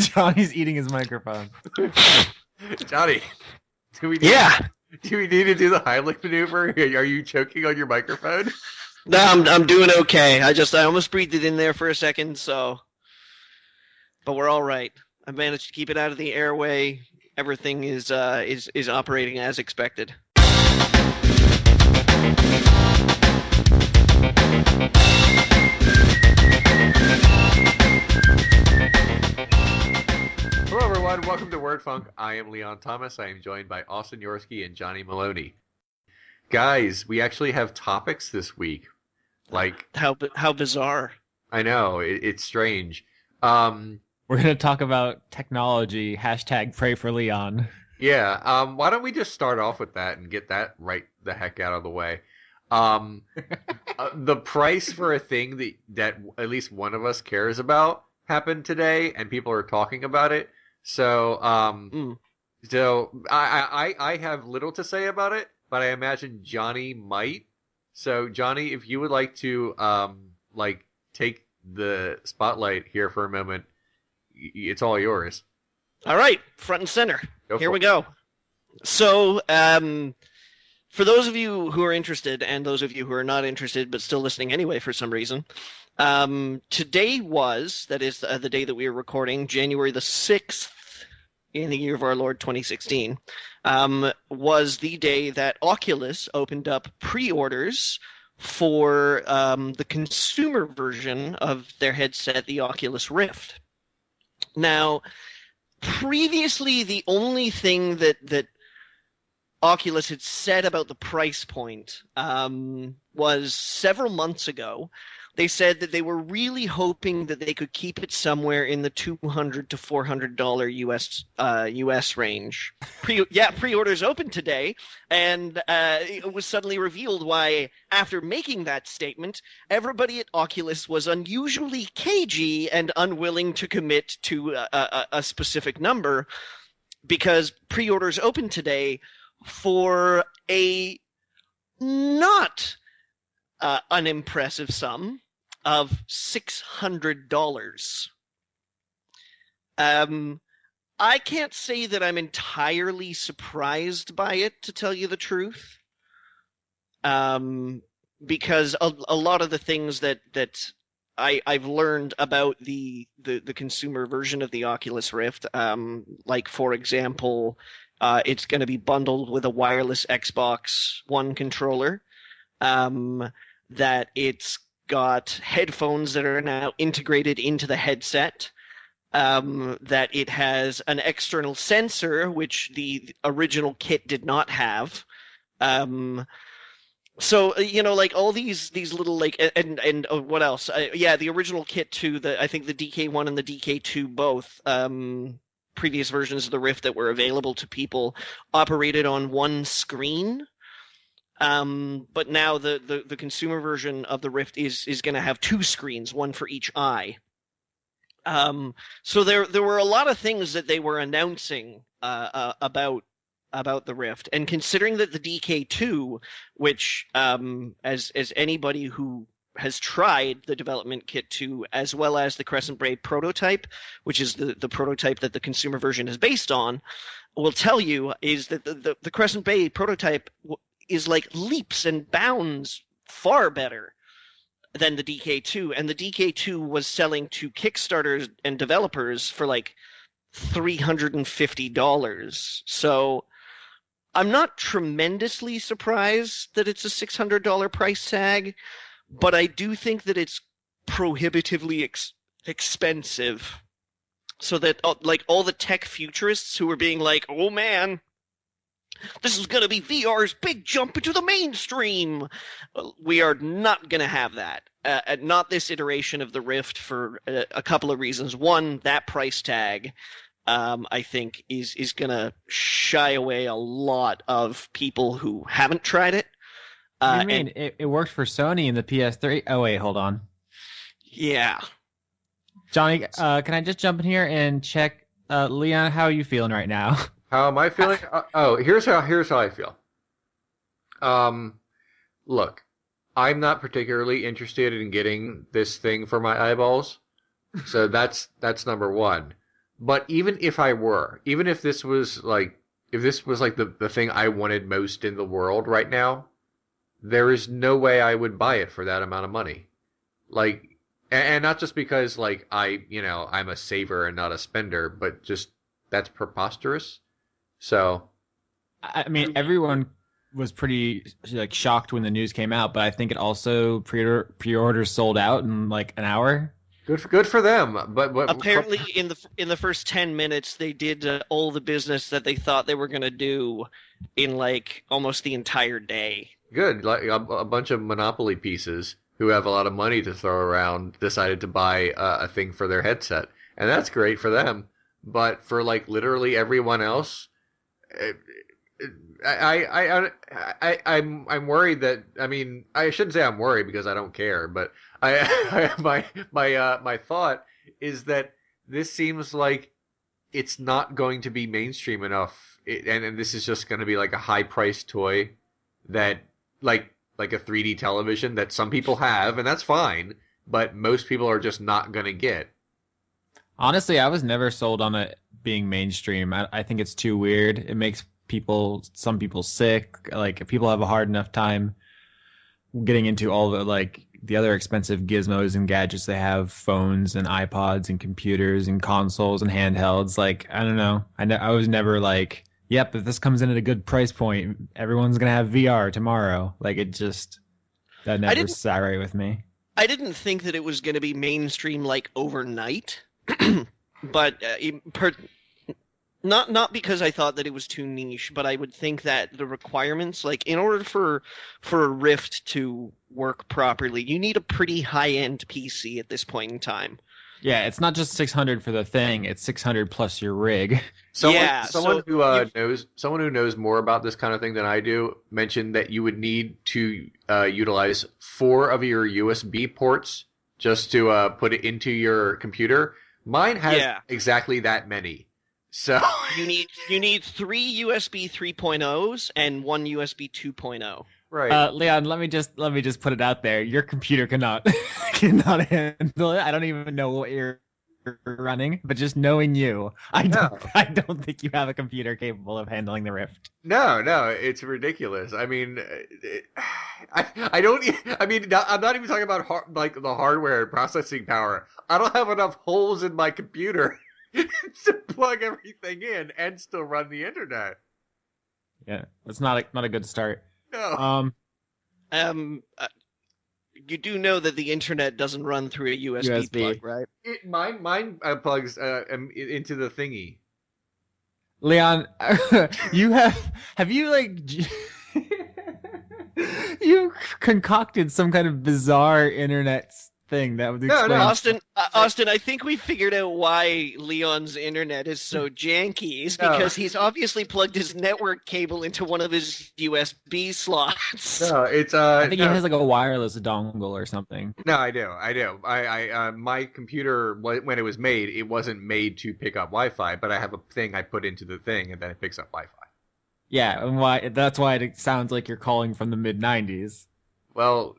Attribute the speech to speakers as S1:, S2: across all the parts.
S1: Johnny's eating his microphone.
S2: Johnny, do we need,
S3: Yeah.
S2: do we need to do the Heimlich maneuver? Are you choking on your microphone?
S3: No, I'm doing okay. I almost breathed it in there for a second, but we're all right. I managed to keep it out of the airway. Everything is operating as expected.
S2: Hello, everyone. Welcome to Word Funk. I am Leon Thomas. I am joined by Austin Yorsky and Johnny Maloney. Guys, we actually have topics this week. Like,
S3: How bizarre.
S2: I know, it's strange.
S1: We're going to talk about technology. Hashtag pray for Leon.
S2: Yeah, why don't we just start off with that and get that right the heck out of the way? The price for a thing that at least one of us cares about happened today, and people are talking about it. So, I have little to say about it, but I imagine Johnny might. So, Johnny, if you would like to, take the spotlight here for a moment, it's all yours.
S3: All right, front and center. Here we
S2: it.
S3: go. So, for those of you who are interested, and those of you who are not interested but still listening anyway for some reason, today that is the day that we are recording, January the 6th, in the year of our Lord 2016, was the day that Oculus opened up pre-orders for the consumer version of their headset, the Oculus Rift. Now, previously, the only thing that Oculus had said about the price point was several months ago. They said that they were really hoping that they could keep it somewhere in the $200 to $400 US range. Pre-orders opened today, and it was suddenly revealed why, after making that statement, everybody at Oculus was unusually cagey and unwilling to commit to a specific number, because pre-orders opened today for a not unimpressive sum of $600. I can't say that I'm entirely surprised by it, to tell you the truth, because a lot of the things that I've learned about the consumer version of the Oculus Rift, like, for example, it's going to be bundled with a wireless Xbox One controller, that it's got headphones that are now integrated into the headset, that it has an external sensor, which the original kit did not have. So, like, all these little, like, and what else? The original kit too, I think the DK1 and the DK2 both, previous versions of the Rift that were available to people, operated on one screen. But now the consumer version of the Rift is going to have two screens, one for each eye. So there were a lot of things that they were announcing about the Rift, and considering that the DK2, which as anybody who has tried the development kit to, as well as the Crescent Bay prototype, which is the prototype that the consumer version is based on, will tell you, is that the Crescent Bay prototype is like leaps and bounds far better than the DK2, and the DK2 was selling to Kickstarters and developers for like $350. So I'm not tremendously surprised that it's a $600 price tag, but I do think that it's prohibitively expensive. So that, like, all the tech futurists who were being like, oh man, this is going to be VR's big jump into the mainstream, we are not going to have that. Not this iteration of the Rift, for a couple of reasons. One, that price tag, I think, is going to shy away a lot of people who haven't tried it.
S1: What do you mean? It worked for Sony in the PS3. Oh, wait, hold on.
S3: Yeah.
S1: Johnny, can I just jump in here and check? Leon, how are you feeling right now?
S2: How am I feeling? Here's how I feel. Look, I'm not particularly interested in getting this thing for my eyeballs, so that's number one. But even if this was like, the thing I wanted most in the world right now, there is no way I would buy it for that amount of money. Like, and not just because like I'm a saver and not a spender, but just that's preposterous. So,
S1: I mean, everyone was pretty like shocked when the news came out, but I think it also pre-orders sold out in like an hour.
S2: good for them. But
S3: Apparently, in the first 10 minutes, they did all the business that they thought they were going to do in like almost the entire day.
S2: good, like a bunch of Monopoly pieces who have a lot of money to throw around decided to buy a thing for their headset, and that's great for them. But for like literally everyone else, I'm worried that, I mean, I shouldn't say I'm worried because I don't care, but my thought is that this seems like it's not going to be mainstream enough, and this is just going to be like a high priced toy that like a 3D television that some people have, and that's fine, but most people are just not going to get.
S1: Honestly, I was never sold on it being mainstream. I think it's too weird. It makes some people sick. Like, people have a hard enough time getting into all the like the other expensive gizmos and gadgets they have, phones and iPods and computers and consoles and handhelds. Like, I don't know. I was never like, yep, if this comes in at a good price point, everyone's going to have VR tomorrow. Like, that never sat right with me.
S3: I didn't think that it was going to be mainstream like overnight, but not because I thought that it was too niche, but I would think that the requirements, like in order for a Rift to work properly, you need a pretty high-end PC at this point in time.
S1: Yeah, it's not just 600 for the thing; it's 600 plus your rig.
S2: Someone who knows more about this kind of thing than I do mentioned that you would need to utilize 4 of your USB ports just to put it into your computer. Mine has exactly that many. So
S3: you need 3 USB 3.0s and 1 USB 2.0.
S2: Right.
S1: Leon, let me just put it out there. Your computer cannot handle it. I don't even know what you're running, but just knowing you, I don't think you have a computer capable of handling the Rift.
S2: No, it's ridiculous. I mean, I don't. I mean, I'm not even talking about like the hardware and processing power. I don't have enough holes in my computer to plug everything in and still run the internet.
S1: Yeah, it's not a good start.
S2: No.
S3: You do know that the internet doesn't run through a USB plug, right?
S2: Mine plugs into the thingy.
S1: Leon, have you like you concocted some kind of bizarre internet thing that would explain.
S3: No, Austin, I think we figured out why Leon's internet is so janky. It's because he's obviously plugged his network cable into one of his USB slots.
S2: No, it's
S1: I think he has like a wireless dongle or something.
S2: No, I do. I my computer, when it was made, it wasn't made to pick up Wi-Fi, but I have a thing I put into the thing, and then it picks up Wi-Fi.
S1: Yeah, and that's why it sounds like you're calling from the mid-90s.
S2: Well,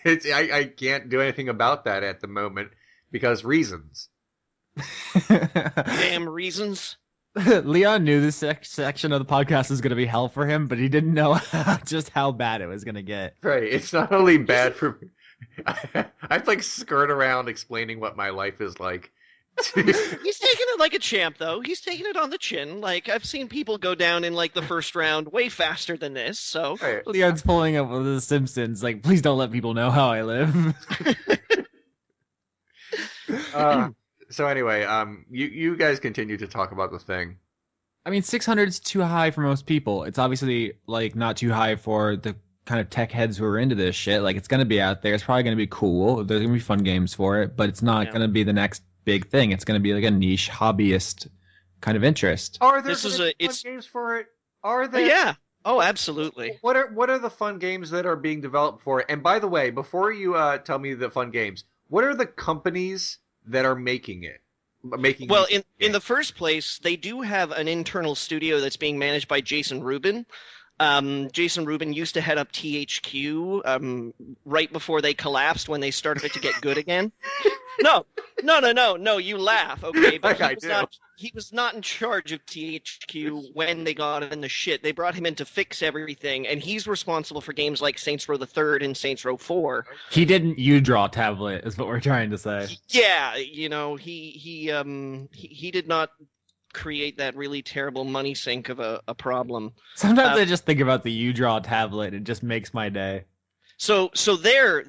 S2: I can't do anything about that at the moment because reasons.
S3: Damn reasons.
S1: Leon knew this section of the podcast was going to be hell for him, but he didn't know just how bad it was going to get.
S2: Right. It's not only bad for me. I have to like skirt around explaining what my life is like.
S3: He's taking it like a champ, though. He's taking it on the chin. Like, I've seen people go down in, like, the first round way faster than this, so...
S2: Right.
S1: Leon's pulling up with The Simpsons, like, please don't let people know how I live.
S2: So anyway, you guys continue to talk about the thing.
S1: I mean, 600 is too high for most people. It's obviously, like, not too high for the kind of tech heads who are into this shit. Like, it's going to be out there. It's probably going to be cool. There's going to be fun games for it, but it's not going to be the next big thing. It's going to be like a niche hobbyist kind of interest.
S2: Are there fun games for it? Are there?
S3: Yeah. Oh, absolutely.
S2: What are the fun games that are being developed for it? And by the way, before you tell me the fun games, what are the companies that are making it?
S3: Well, in the first place, they do have an internal studio that's being managed by Jason Rubin. Jason Rubin used to head up THQ right before they collapsed when they started to get good again. No, you laugh, okay? But he was not in charge of THQ when they got in the shit. They brought him in to fix everything, and he's responsible for games like Saints Row the Third and Saints Row 4.
S1: He didn't draw tablet, is what we're trying to say.
S3: Yeah, he did not create that really terrible money sink of a problem.
S1: Sometimes I just think about the draw tablet. It just makes my day.
S3: So they're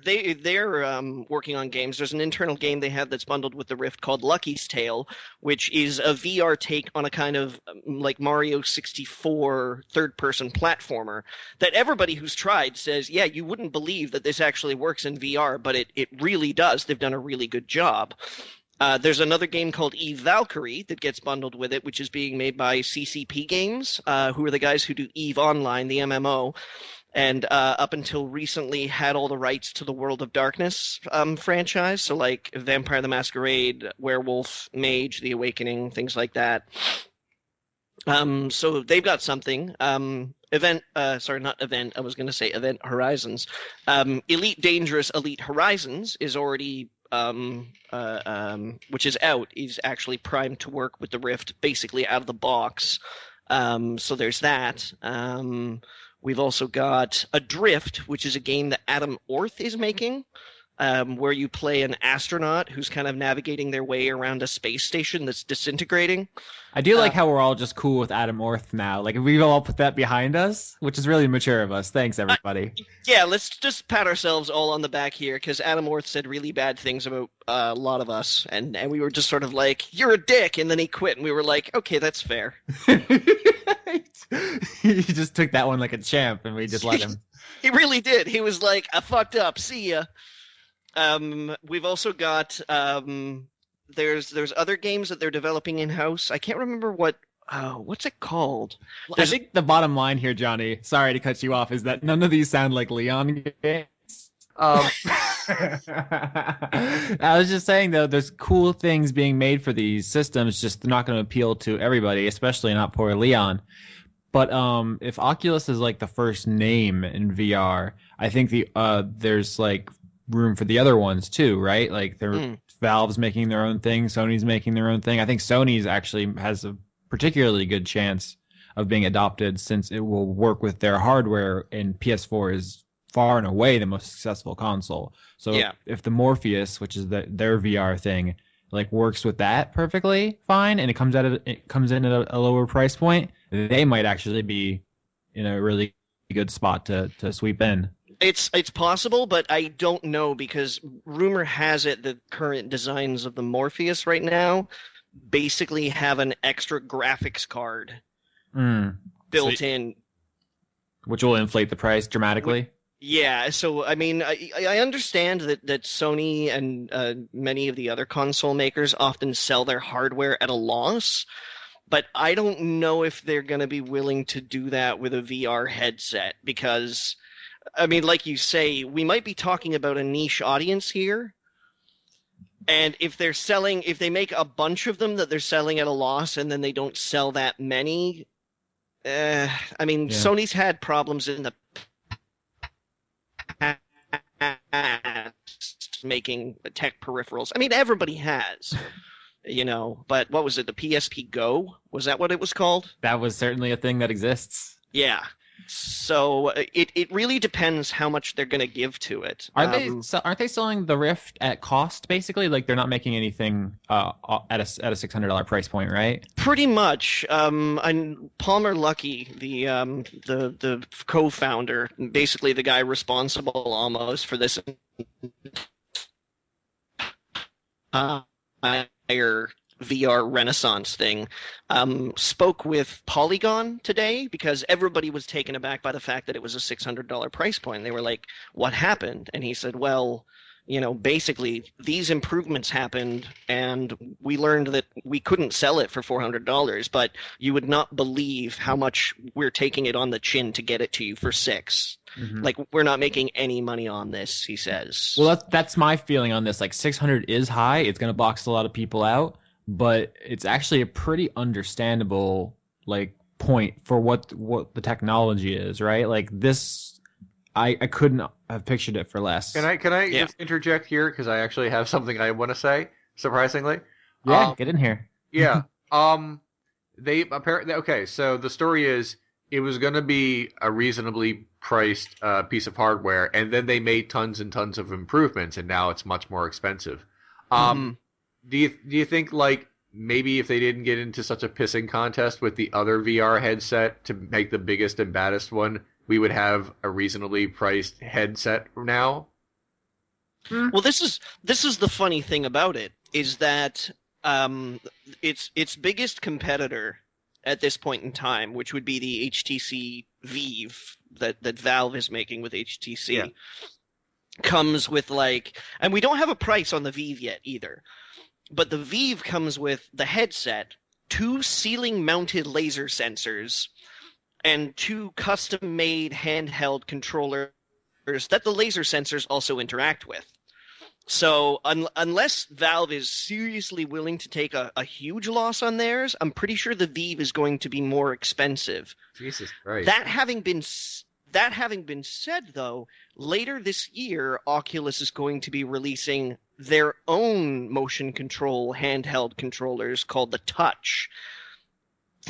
S3: working on games. There's an internal game they have that's bundled with the Rift called Lucky's Tale, which is a VR take on a kind of like Mario 64 third-person platformer that everybody who's tried says, yeah, you wouldn't believe that this actually works in VR, but it really does. They've done a really good job. There's another game called Eve Valkyrie that gets bundled with it, which is being made by CCP Games, who are the guys who do Eve Online, the MMO. And up until recently had all the rights to the World of Darkness franchise, so like Vampire the Masquerade, Werewolf, Mage, The Awakening, things like that. So they've got something. Event Horizons. Elite Dangerous Elite Horizons is already, which is out, is actually primed to work with the Rift, basically out of the box. So there's that. We've also got Adrift, which is a game that Adam Orth is making, where you play an astronaut who's kind of navigating their way around a space station that's disintegrating.
S1: I do like how we're all just cool with Adam Orth now. Like, we've all put that behind us, which is really mature of us. Thanks, everybody.
S3: Yeah, let's just pat ourselves all on the back here, because Adam Orth said really bad things about a lot of us, and we were just sort of like, you're a dick, and then he quit, and we were like, okay, that's fair.
S1: He just took that one like a champ, and we just let him.
S3: He really did. He was like, I fucked up. See ya. We've also got there's other games that they're developing in house. I can't remember what's it called.
S1: I think the bottom line here, Johnny, sorry to cut you off, is that none of these sound like Leon games. I was just saying, though, there's cool things being made for these systems, just they're not going to appeal to everybody, especially not poor Leon. But if Oculus is like the first name in VR, I think there's like room for the other ones too, right? Like Valve's making their own thing, Sony's making their own thing. I think Sony's actually has a particularly good chance of being adopted since it will work with their hardware, and PS4 is far and away the most successful console. So if the Morpheus, which is their VR thing, like works with that perfectly fine, and it comes in at a lower price point, they might actually be in a really good spot to sweep in.
S3: It's possible, but I don't know, because rumor has it that current designs of the Morpheus right now basically have an extra graphics card built in,
S1: which will inflate the price dramatically.
S3: Yeah, so I mean, I understand that Sony and many of the other console makers often sell their hardware at a loss, but I don't know if they're going to be willing to do that with a VR headset, because, I mean, like you say, we might be talking about a niche audience here, and if they make a bunch of them that they're selling at a loss and then they don't sell that many, I mean, Sony's had problems in the making tech peripherals. I mean, everybody has, but what was it? The PSP Go? Was that what it was called?
S1: That was certainly a thing that exists.
S3: Yeah. So it really depends how much they're going to give to it.
S1: Aren't they selling the Rift at cost, basically? Like, they're not making anything at a $600 price point, right?
S3: Pretty much. And Palmer Luckey, the co-founder, basically the guy responsible almost for this entire VR Renaissance thing, spoke with Polygon today, because everybody was taken aback by the fact that it was a $600 price point. They were like, what happened? And he said, well, basically these improvements happened and we learned that we couldn't sell it for $400, but you would not believe how much we're taking it on the chin to get it to you for $600. Mm-hmm. Like, we're not making any money on this, he says.
S1: Well, that's my feeling on this. Like, $600 is high. It's going to box a lot of people out. But it's actually a pretty understandable, like, point for what the technology is, right? Like this, I couldn't have pictured it for less.
S2: Can I just interject here because I actually have something I want to say. Surprisingly,
S1: Yeah, get in here.
S2: yeah. They apparently okay. So the story is it was going to be a reasonably priced piece of hardware, and then they made tons and tons of improvements, and now it's much more expensive. Do you think like maybe if they didn't get into such a pissing contest with the other VR headset to make the biggest and baddest one, we would have a reasonably priced headset now?
S3: Well, this is the funny thing about it is that its biggest competitor at this point in time, which would be the HTC Vive that Valve is making with HTC, comes with like, and we don't have a price on the Vive yet either, but the Vive comes with the headset, 2 ceiling-mounted laser sensors, and 2 custom-made handheld controllers that the laser sensors also interact with. So unless Valve is seriously willing to take a huge loss on theirs, I'm pretty sure the Vive is going to be more expensive.
S2: Jesus Christ.
S3: That having been said, though, later this year, Oculus is going to be releasing their own motion control handheld controllers called the Touch.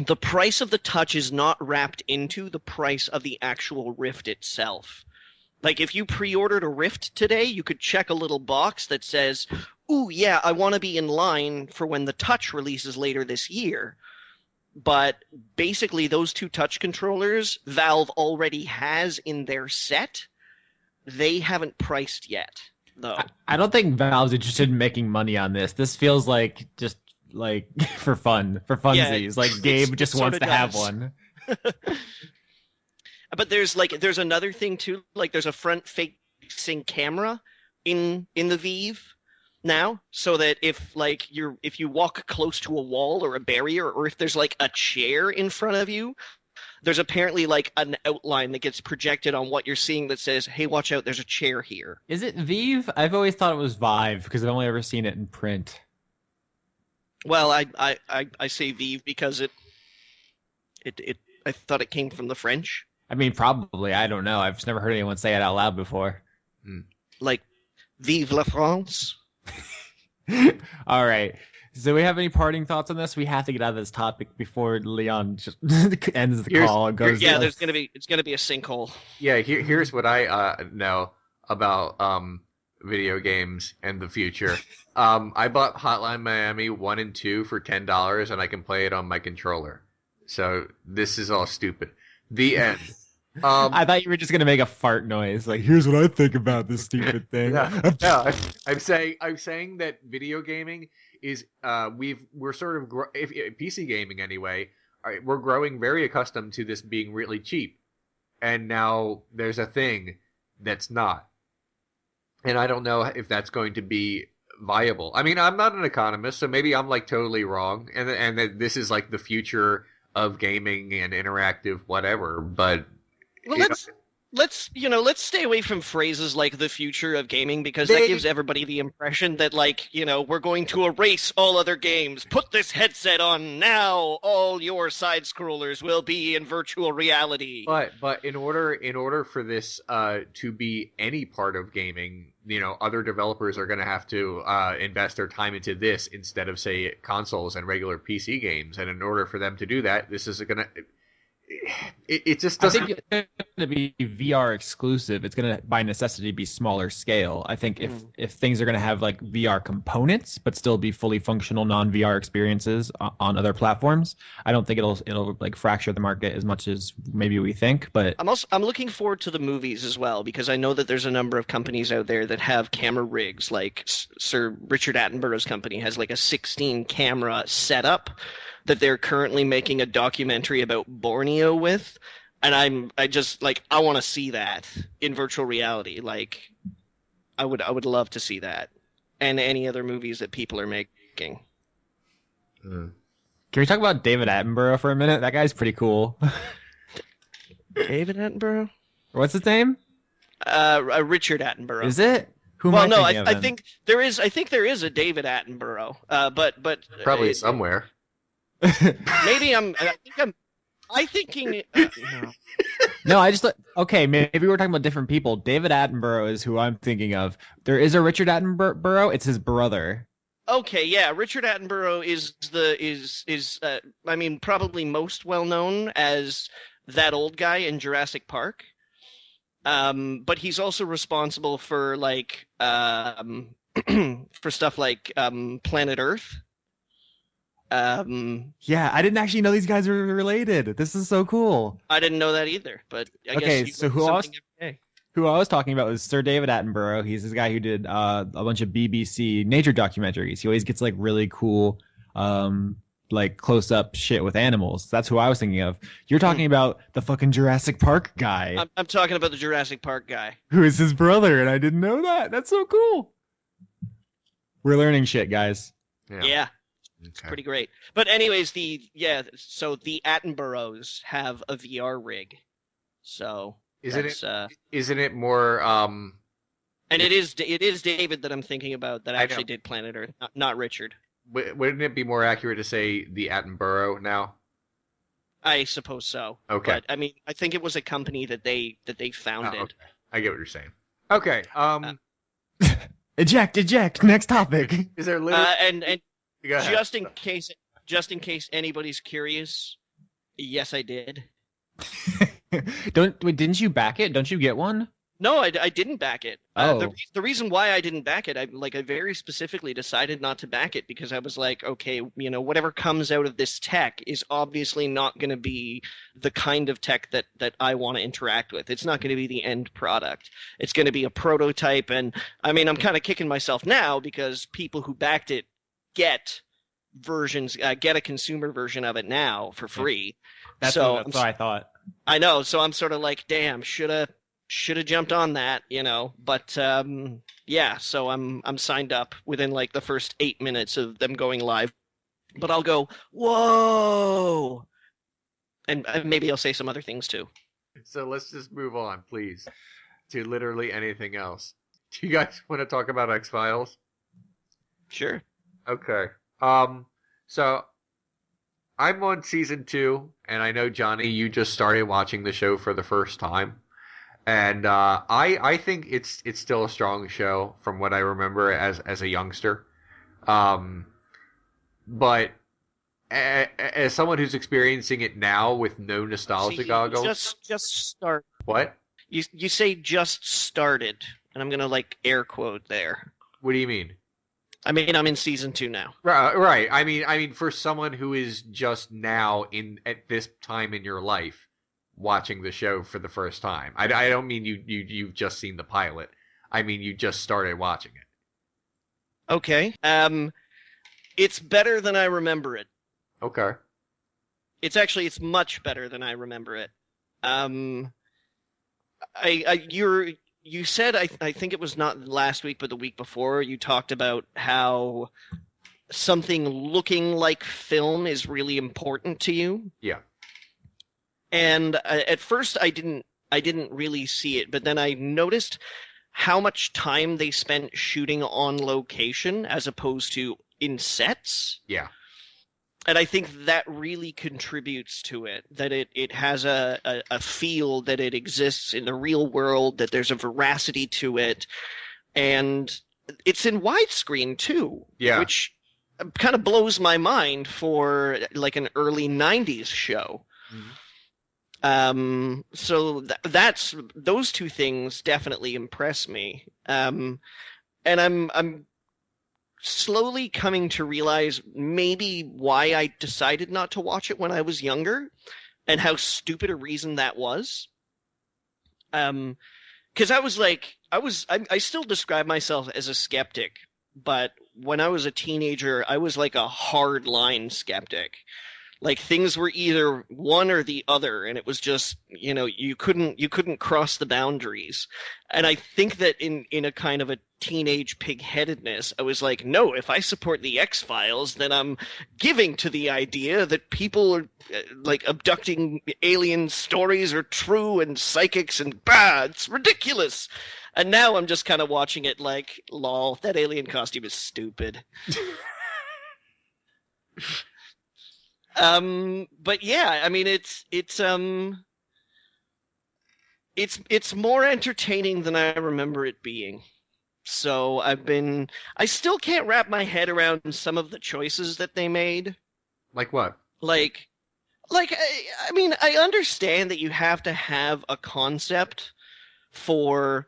S3: The price of the Touch is not wrapped into the price of the actual Rift itself. Like, if you pre-ordered a Rift today, you could check a little box that says, ooh, yeah, I want to be in line for when the Touch releases later this year. But basically, those 2 Touch controllers Valve already has in their set. They haven't priced yet, though.
S1: I don't think Valve's interested in making money on this. This feels like just like for funsies.
S3: Yeah,
S1: like Gabe just wants to have one.
S3: But there's another thing too. Like there's a front-facing camera in the Vive now, so that if you walk close to a wall or a barrier, or if there's like a chair in front of you, there's apparently like an outline that gets projected on what you're seeing that says, "Hey, watch out! There's a chair here."
S1: Is it Vive? I've always thought it was Vive because I've only ever seen it in print.
S3: Well, I say Vive because it I thought it came from the French.
S1: I mean, probably. I don't know. I've just never heard anyone say it out loud before.
S3: Like, Vive la France.
S1: All right. So we have any parting thoughts on this? We have to get out of this topic before Leon just ends the call and goes.
S3: Yeah, it's gonna be a sinkhole.
S2: Yeah, here's what I know about video games and the future. I bought Hotline Miami 1 and 2 for $10, and I can play it on my controller. So this is all stupid. The end.
S1: I thought you were just gonna make a fart noise. Like, here's what I think about this stupid thing.
S2: I'm saying that video gaming is we're sort of if PC gaming anyway. We're growing very accustomed to this being really cheap, and now there's a thing that's not, and I don't know if that's going to be viable. I mean, I'm not an economist, so maybe I'm like totally wrong, and that this is like the future of gaming and interactive whatever, but
S3: well, let's stay away from phrases like the future of gaming, because that gives everybody the impression that we're going to erase all other games. Put this headset on now, all your side scrollers will be in virtual reality.
S2: But in order for this to be any part of gaming, other developers are going to have to invest their time into this instead of, say, consoles and regular PC games. And in order for them to do that, this is going to... It just doesn't...
S1: I think it's going to be VR exclusive. It's going to, by necessity, be smaller scale. I think if things are going to have like VR components, but still be fully functional non-VR experiences on other platforms, I don't think it'll like fracture the market as much as maybe we think. But
S3: I'm looking forward to the movies as well, because I know that there's a number of companies out there that have camera rigs. Like Sir Richard Attenborough's company has like a 16 camera setup that they're currently making a documentary about Borneo with, and I want to see that in virtual reality. Like, I would love to see that, and any other movies that people are making.
S1: Can we talk about David Attenborough for a minute? That guy's pretty cool.
S3: David Attenborough?
S1: What's his name?
S3: Richard Attenborough.
S1: Is it?
S3: I think there is a David Attenborough, but
S2: probably somewhere.
S3: Maybe I'm I thinking no.
S1: No, I just okay. Maybe we're talking about different people. David Attenborough is who I'm thinking of. There is a Richard Attenborough. It's his brother.
S3: Okay, yeah, Richard Attenborough is I mean probably most well known as that old guy in Jurassic Park. But he's also responsible for like for stuff like Planet Earth.
S1: Yeah, I didn't actually know these guys were related. This is so cool.
S3: I didn't know that either, but I
S1: Okay,
S3: guess
S1: so who I was talking about was Sir David Attenborough. He's this guy who did a bunch of BBC nature documentaries. He always gets like really cool, like close up shit with animals. That's who I was thinking of. You're talking about the fucking Jurassic Park guy.
S3: I'm talking about the Jurassic Park guy.
S1: Who is his brother, and I didn't know that. That's so cool. We're learning shit, guys.
S3: Yeah. It's pretty great. But anyways, so the Attenboroughs have a VR rig. So
S2: isn't it more
S3: and it is David that I'm thinking about that actually did Planet Earth, not Richard.
S2: Wouldn't it be more accurate to say the Attenborough now?
S3: I suppose so.
S2: Okay.
S3: But I mean, I think it was a company that they founded.
S2: Oh, okay. I get what you're saying. Okay.
S1: Eject. Next topic.
S2: Is there literally
S3: and just in case anybody's curious, yes, I did.
S1: Didn't you back it? Don't you get one?
S3: No, I didn't back it.
S1: Oh.
S3: The reason why I didn't back it, I very specifically decided not to back it because I was like, okay, whatever comes out of this tech is obviously not going to be the kind of tech that I want to interact with. It's not going to be the end product. It's going to be a prototype, and I mean, I'm kind of kicking myself now because people who backed it get a consumer version of it now for free.
S1: That's what I thought.
S3: I know, so I'm sort of like, damn, should have jumped on that, But yeah, so I'm signed up within like the first 8 minutes of them going live. But I'll go, whoa, and maybe I'll say some other things too.
S2: So let's just move on, please, to literally anything else. Do you guys want to talk about X-Files?
S3: Sure.
S2: Okay. So I'm on season 2, and I know, Johnny, you just started watching the show for the first time. And I think it's still a strong show from what I remember as a youngster. But as someone who's experiencing it now with no nostalgia goggles.
S3: Just start.
S2: What?
S3: You say just started, and I'm gonna like air quote there.
S2: What do you mean?
S3: I mean, I'm in season 2 now.
S2: Right. I mean, for someone who is just now at this time in your life watching the show for the first time. I don't mean you've just seen the pilot. I mean, you just started watching it.
S3: Okay. It's better than I remember it.
S2: Okay.
S3: It's much better than I remember it. You said, I think it was not last week, but the week before, you talked about how something looking like film is really important to you.
S2: Yeah.
S3: And at first I didn't really see it, but then I noticed how much time they spent shooting on location as opposed to in sets.
S2: Yeah.
S3: And I think that really contributes to it, that it has a feel that it exists in the real world, that there's a veracity to it. And it's in widescreen too,
S2: yeah,
S3: which kind of blows my mind for like an early 90s show. Mm-hmm. So that's those two things definitely impress me. And I'm slowly coming to realize maybe why I decided not to watch it when I was younger and how stupid a reason that was. Because I still describe myself as a skeptic, but when I was a teenager, I was like a hardline skeptic. Like things were either one or the other, and it was just, you couldn't cross the boundaries. And I think that in a kind of a teenage pig-headedness, I was like, no, if I support the X-Files, then I'm giving to the idea that people are like abducting alien stories are true and psychics and it's ridiculous. And now I'm just kind of watching it like, lol, that alien costume is stupid. But yeah, I mean, it's more entertaining than I remember it being. So I still can't wrap my head around some of the choices that they made.
S2: Like what?
S3: Like, I mean, I understand that you have to have a concept for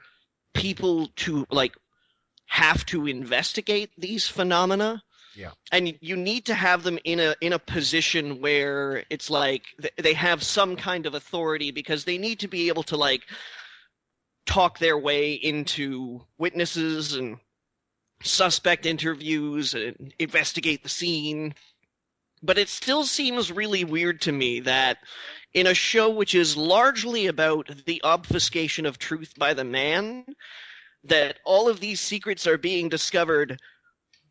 S3: people to, like, have to investigate these phenomena.
S2: Yeah.
S3: And you need to have them in a position where it's like they have some kind of authority, because they need to be able to, like, talk their way into witnesses and suspect interviews and investigate the scene. But it still seems really weird to me that in a show which is largely about the obfuscation of truth by the man, that all of these secrets are being discovered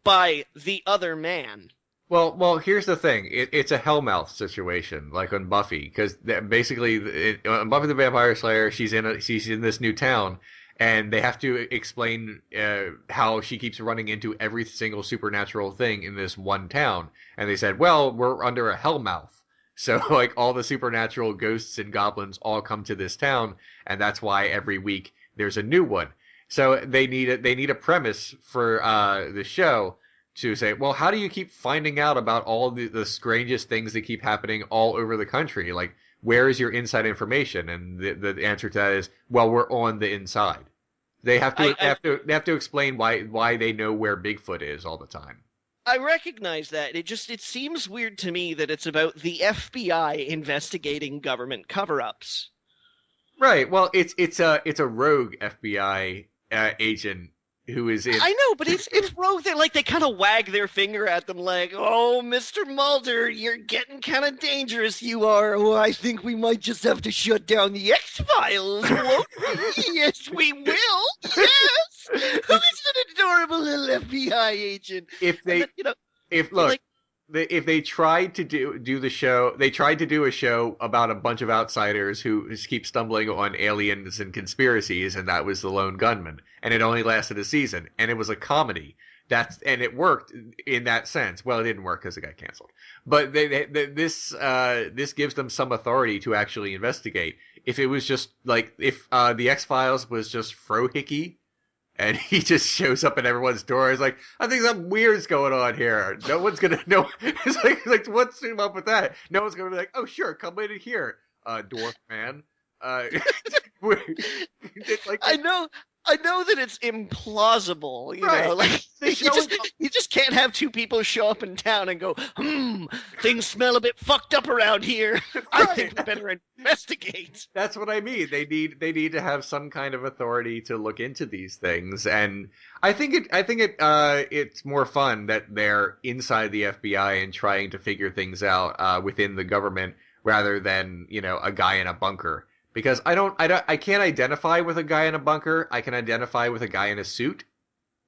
S3: by the other man.
S2: Well, here's the thing. It's a Hellmouth situation, like on Buffy, because basically, on Buffy the Vampire Slayer, she's in this new town, and they have to explain how she keeps running into every single supernatural thing in this one town. And they said, well, we're under a Hellmouth, so like all the supernatural ghosts and goblins all come to this town, and that's why every week there's a new one. So they need a premise for the show to say, well, how do you keep finding out about all the strangest things that keep happening all over the country? Like, where is your inside information? And the answer to that is, well, we're on the inside. They have to explain why they know where Bigfoot is all the time.
S3: I recognize that. It seems weird to me that it's about the FBI investigating government cover-ups.
S2: Right. Well, it's a rogue FBI agent who is in.
S3: I know, but it's rogue. They kind of wag their finger at them, like, "Oh, Mr. Mulder, you're getting kind of dangerous. You are. Oh, I think we might just have to shut down the X-Files, won't we? Yes, we will. Yes. Who is an adorable little FBI agent?"
S2: If they, if they tried to do the show, they tried to do a show about a bunch of outsiders who keep stumbling on aliens and conspiracies, and that was The Lone Gunman, and it only lasted a season, and it was a comedy. And it worked in that sense. Well, it didn't work because it got canceled. But this gives them some authority to actually investigate. If it was just like if the X-Files was just Frohickey, and he just shows up at everyone's door. He's like, I think something weird's going on here. No one's gonna know. It's like, what's up with that? No one's gonna be like, oh, sure, come in here, dwarf man. It's like,
S3: I know that it's implausible, you know, like you just can't have two people show up in town and go, things smell a bit fucked up around here. I think we better investigate.
S2: That's what I mean. They need to have some kind of authority to look into these things, and I think it's more fun that they're inside the FBI and trying to figure things out within the government rather than, you know, a guy in a bunker. Because I can't identify with a guy in a bunker. I can identify with a guy in a suit.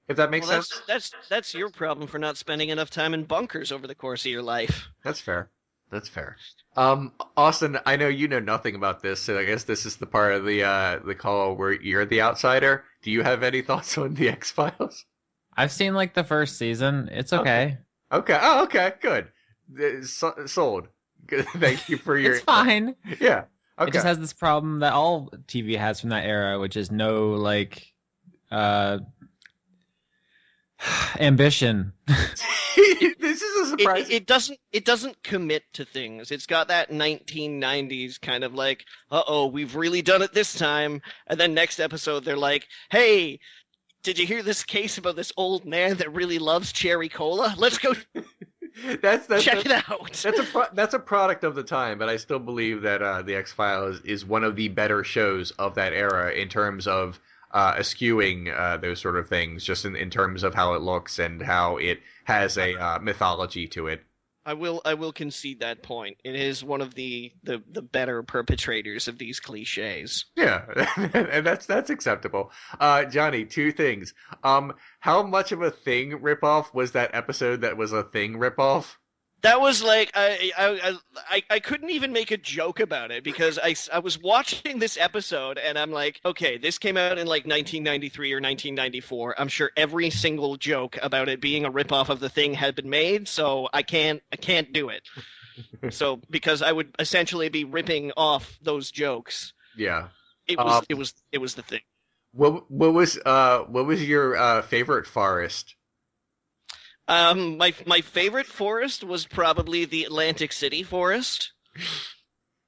S2: If that makes sense.
S3: That's your problem for not spending enough time in bunkers over the course of your life.
S2: That's fair. Austin, I know you know nothing about this, so I guess this is the part of the call where you're the outsider. Do you have any thoughts on the X-Files?
S1: I've seen like the first season. It's okay.
S2: Okay. Oh, okay. Good. Sold. Good. Thank you for your.
S1: It's fine.
S2: Yeah. Okay.
S1: It just has this problem that all TV has from that era, which is no like ambition.
S2: This is a surprise.
S3: It doesn't commit to things. It's got that 1990s kind of like, we've really done it this time, and then next episode they're like, hey, did you hear this case about this old man that really loves cherry cola? Let's go. Check it out.
S2: That's a product of the time, but I still believe that the X-Files is one of the better shows of that era in terms of eschewing those sort of things, just in terms of how it looks and how it has a mythology to it.
S3: I will concede that point. It is one of the better perpetrators of these cliches.
S2: Yeah, and that's acceptable. Johnny, two things. How much of a Thing ripoff was that episode that was a Thing ripoff?
S3: That was like I couldn't even make a joke about it because I was watching this episode and I'm like, okay, this came out in like 1993 or 1994. I'm sure every single joke about it being a ripoff of The Thing had been made, so I can't do it. So because I would essentially be ripping off those jokes.
S2: Yeah.
S3: It was the thing.
S2: What was your favorite forest?
S3: My favorite forest was probably the Atlantic City forest.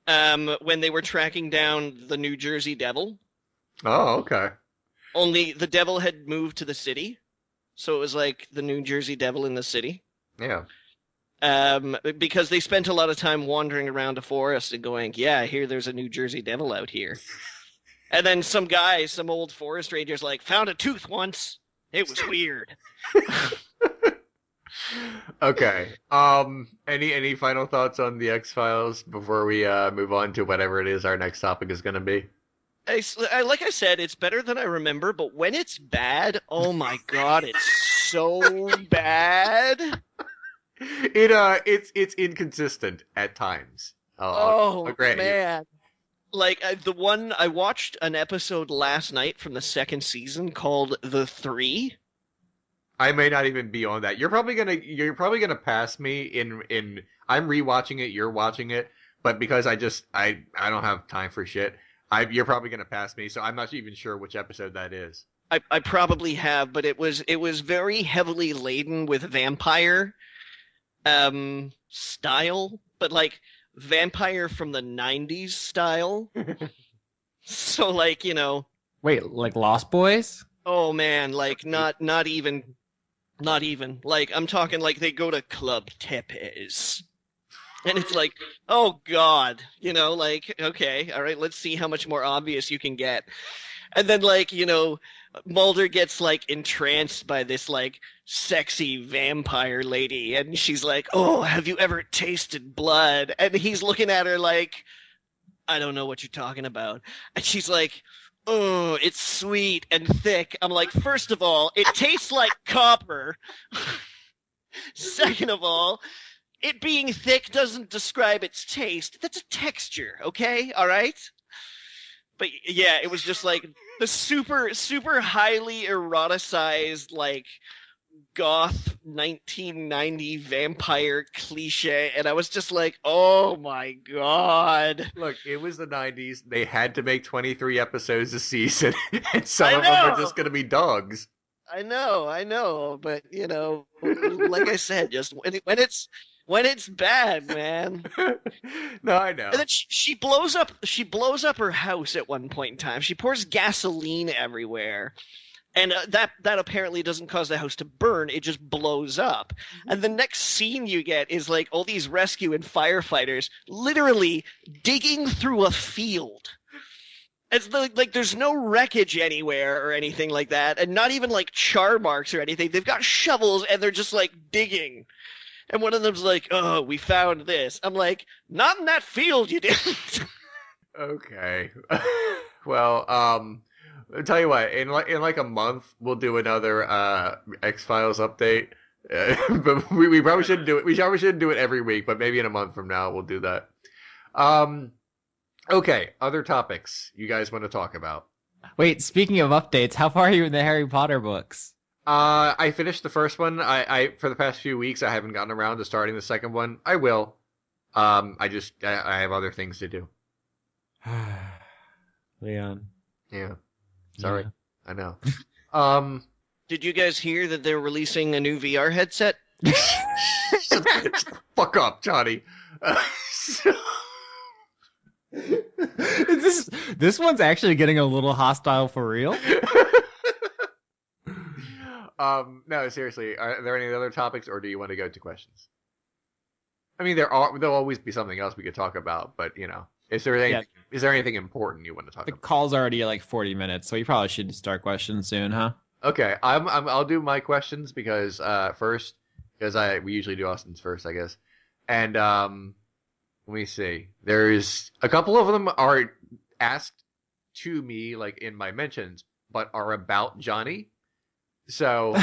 S3: When they were tracking down the New Jersey Devil.
S2: Oh, okay.
S3: Only the devil had moved to the city, so it was like the New Jersey Devil in the city.
S2: Yeah.
S3: Because they spent a lot of time wandering around a forest and going, yeah, I hear there's a New Jersey Devil out here. And then some old forest ranger's like, found a tooth once. It was weird.
S2: Okay. Any final thoughts on the X-Files before we move on to whatever it is our next topic is going to be?
S3: Like I said, it's better than I remember, but when it's bad, oh my god, it's so bad.
S2: It's inconsistent at times.
S3: Oh
S2: agree.
S3: Man. Like I watched an episode last night from the second season called The Three.
S2: I may not even be on that. You're probably gonna pass me in. I'm rewatching it. You're watching it, but because I don't have time for shit. You're probably gonna pass me, so I'm not even sure which episode that is.
S3: I probably have, but it was very heavily laden with vampire style, but like vampire from the 90s style. So like,
S1: Wait, like Lost Boys?
S3: Oh man, like not even like I'm talking like they go to Club Tepes. And it's like, oh god, like, okay, all right, let's see how much more obvious you can get. And then like, Mulder gets like entranced by this like sexy vampire lady, and she's like, oh, have you ever tasted blood? And he's looking at her like, I don't know what you're talking about. And she's like, oh, it's sweet and thick. I'm like, first of all, it tastes like copper. Second of all, it being thick doesn't describe its taste. That's a texture, okay? All right? But yeah, it was just like the super, super highly eroticized, like, goth 1990 vampire cliche, and I was just like, oh my god.
S2: Look, it was the 90s. They had to make 23 episodes a season, and some of them were just going to be dogs.
S3: I know, but, like I said, just when it's bad, man.
S2: No, I know.
S3: And then she blows up her house at one point in time. She pours gasoline everywhere. And that apparently doesn't cause the house to burn. It just blows up. And the next scene you get is like all these rescue and firefighters literally digging through a field. It's like there's no wreckage anywhere or anything like that. And not even like char marks or anything. They've got shovels and they're just like digging. And one of them's like, oh, we found this. I'm like, not in that field, you didn't.
S2: Okay. Well, I'll tell you what, in like a month, we'll do another X-Files update. But we probably shouldn't do it. We probably shouldn't do it every week, but maybe in a month from now we'll do that. Okay, other topics you guys want to talk about?
S1: Wait, speaking of updates, how far are you in the Harry Potter books?
S2: I finished the first one. I for the past few weeks I haven't gotten around to starting the second one. I will. I have other things to do.
S1: Leon.
S2: Yeah. Sorry.
S1: Yeah.
S2: I know.
S3: Did you guys hear that they're releasing a new VR headset?
S2: Fuck up, Johnny.
S1: This one's actually getting a little hostile for real.
S2: No, seriously. Are there any other topics, or do you want to go to questions? I mean, there'll always be something else we could talk about, but is there anything important you want to talk
S1: The
S2: about?
S1: call's already at like 40 minutes, so you probably should start questions soon, huh?
S2: Okay, I'll do my questions because we usually do Austin's first, I guess. And let me see. There's a couple of them are asked to me, like in my mentions, but are about Johnny. So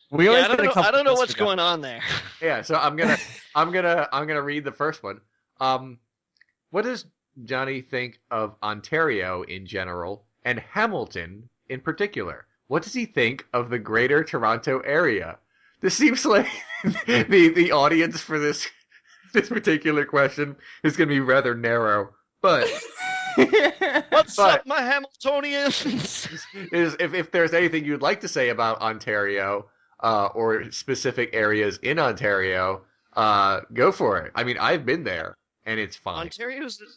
S1: we always
S3: I don't know what's going on there.
S2: Yeah, so I'm gonna read the first one. What does Johnny think of Ontario in general and Hamilton in particular? What does he think of the Greater Toronto Area? This seems like the audience for this this particular question is going to be rather narrow, but
S3: What's
S2: But-
S3: up, my Hamiltonians?
S2: is if there's anything you'd like to say about Ontario or specific areas in Ontario, go for it. I mean, I've been there and it's fine.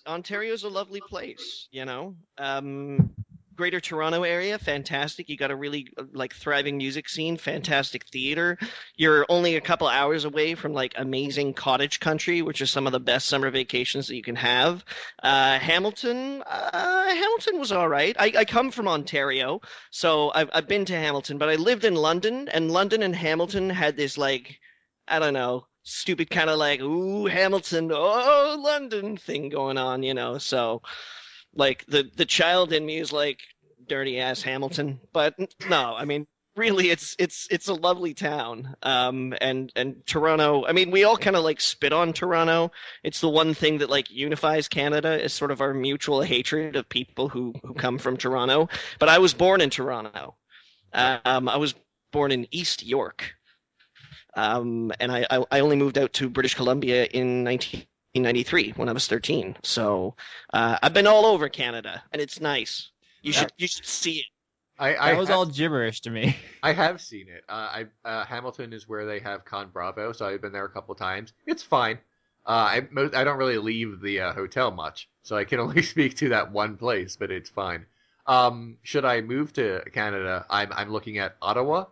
S3: Ontario's a lovely place, you know. Greater Toronto area, fantastic. You got a really thriving music scene, fantastic theater. You're only a couple hours away from amazing cottage country, which is some of the best summer vacations that you can have. Hamilton was all right. I come from Ontario, so I've been to Hamilton, but I lived in London, and London and Hamilton had this I don't know, stupid kind of ooh, Hamilton, oh, London thing going on, you know. So the child in me is dirty ass Hamilton, but no, I mean really it's a lovely town. And Toronto, I mean we all kind of spit on Toronto. It's the one thing that unifies Canada is sort of our mutual hatred of people who come from Toronto. But I was born in Toronto. I was born in East York. And I only moved out to British Columbia in 1993 when I was 13. So I've been all over Canada, and it's nice. You should see it.
S1: That was all gibberish to me.
S2: I have seen it. Hamilton is where they have Con Bravo, so I've been there a couple times. It's fine. I don't really leave the hotel much, so I can only speak to that one place, but it's fine. Should I move to Canada? I'm looking at Ottawa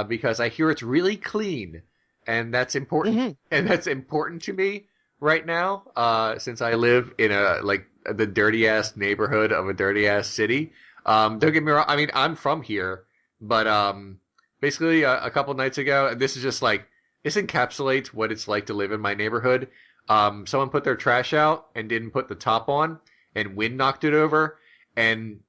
S2: because I hear it's really clean, and that's important.
S3: Mm-hmm.
S2: And that's important to me right now, since I live in the dirty ass neighborhood of a dirty ass city. Don't get me wrong. I mean, I'm from here, but basically a couple nights ago, this is just this encapsulates what it's like to live in my neighborhood. Someone put their trash out and didn't put the top on, and wind knocked it over, and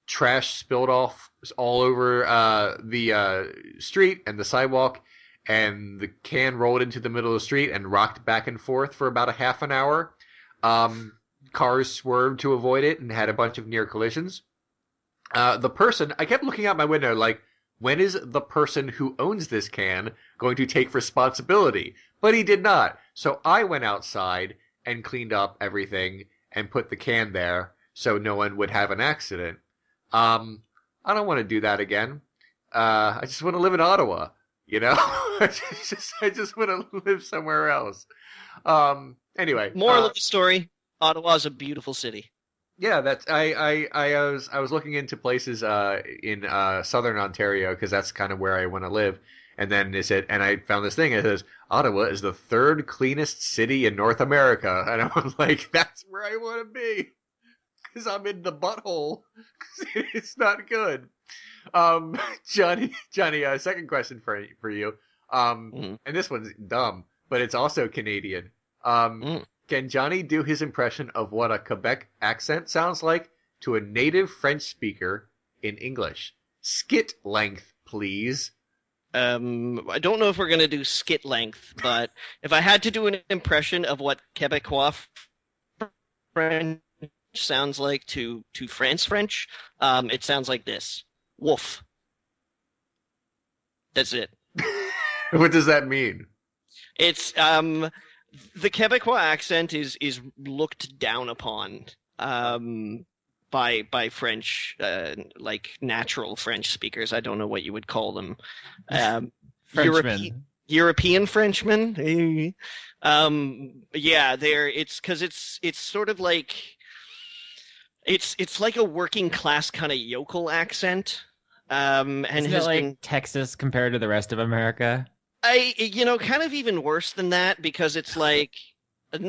S2: trash spilled off all over the street and the sidewalk, and the can rolled into the middle of the street and rocked back and forth for about a half an hour. Cars swerved to avoid it and had a bunch of near collisions. The person, I kept looking out my window when is the person who owns this can going to take responsibility? But he did not. So I went outside and cleaned up everything and put the can there so no one would have an accident. I don't want to do that again. I just want to live in Ottawa, you know? I just want to live somewhere else. Anyway.
S3: Moral of the story, Ottawa's a beautiful city.
S2: Yeah, that's I was looking into places in southern Ontario because that's kind of where I want to live, and then it said, and I found this thing. It says Ottawa is the third cleanest city in North America, and I was like, that's where I want to be because I'm in the butthole. It's not good. Johnny, second question for you. And this one's dumb, but it's also Canadian. Can Johnny do his impression of what a Quebec accent sounds like to a native French speaker in English? Skit length, please.
S3: I don't know if we're going to do skit length, but if I had to do an impression of what Quebecois French sounds like to France French, it sounds like this. Woof. That's it.
S2: What does that mean?
S3: It's the Quebecois accent is looked down upon by French, natural French speakers. I don't know what you would call them.
S1: Frenchmen.
S3: European Frenchmen. Yeah, it's because it's sort of it's like a working class kind of yokel accent. And
S1: Isn't
S3: has
S1: it
S3: been
S1: Texas compared to the rest of America?
S3: kind of even worse than that, because it's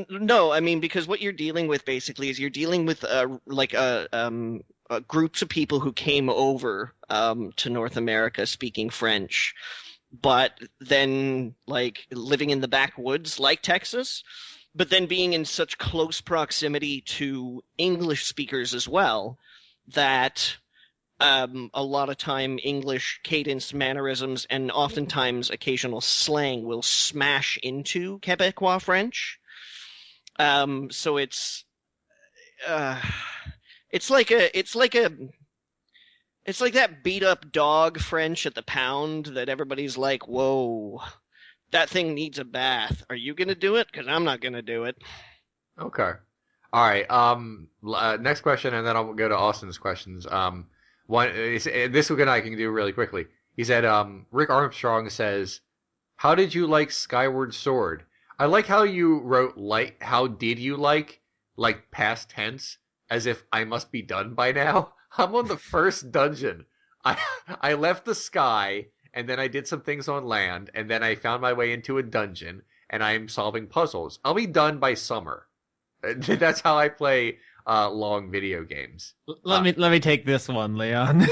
S3: no, I mean, because what you're dealing with basically is you're dealing with groups of people who came over to North America speaking French, but then living in the backwoods like Texas, but then being in such close proximity to English speakers as well that a lot of time English cadence, mannerisms, and oftentimes occasional slang will smash into Quebecois French. So it's like that beat up dog French at the pound that everybody's like, whoa, that thing needs a bath. Are you going to do it? Because I'm not going to do it.
S2: Okay. All right. Next question, and then I'll go to Austin's questions. This one I can do really quickly. He said, Rick Armstrong says, "How did you like Skyward Sword?" I like how you wrote like. How did you like past tense, as if I must be done by now. I'm on the first dungeon. I left the sky, and then I did some things on land, and then I found my way into a dungeon, and I'm solving puzzles. I'll be done by summer. That's how I play long video games.
S1: Let me take this one, Leon.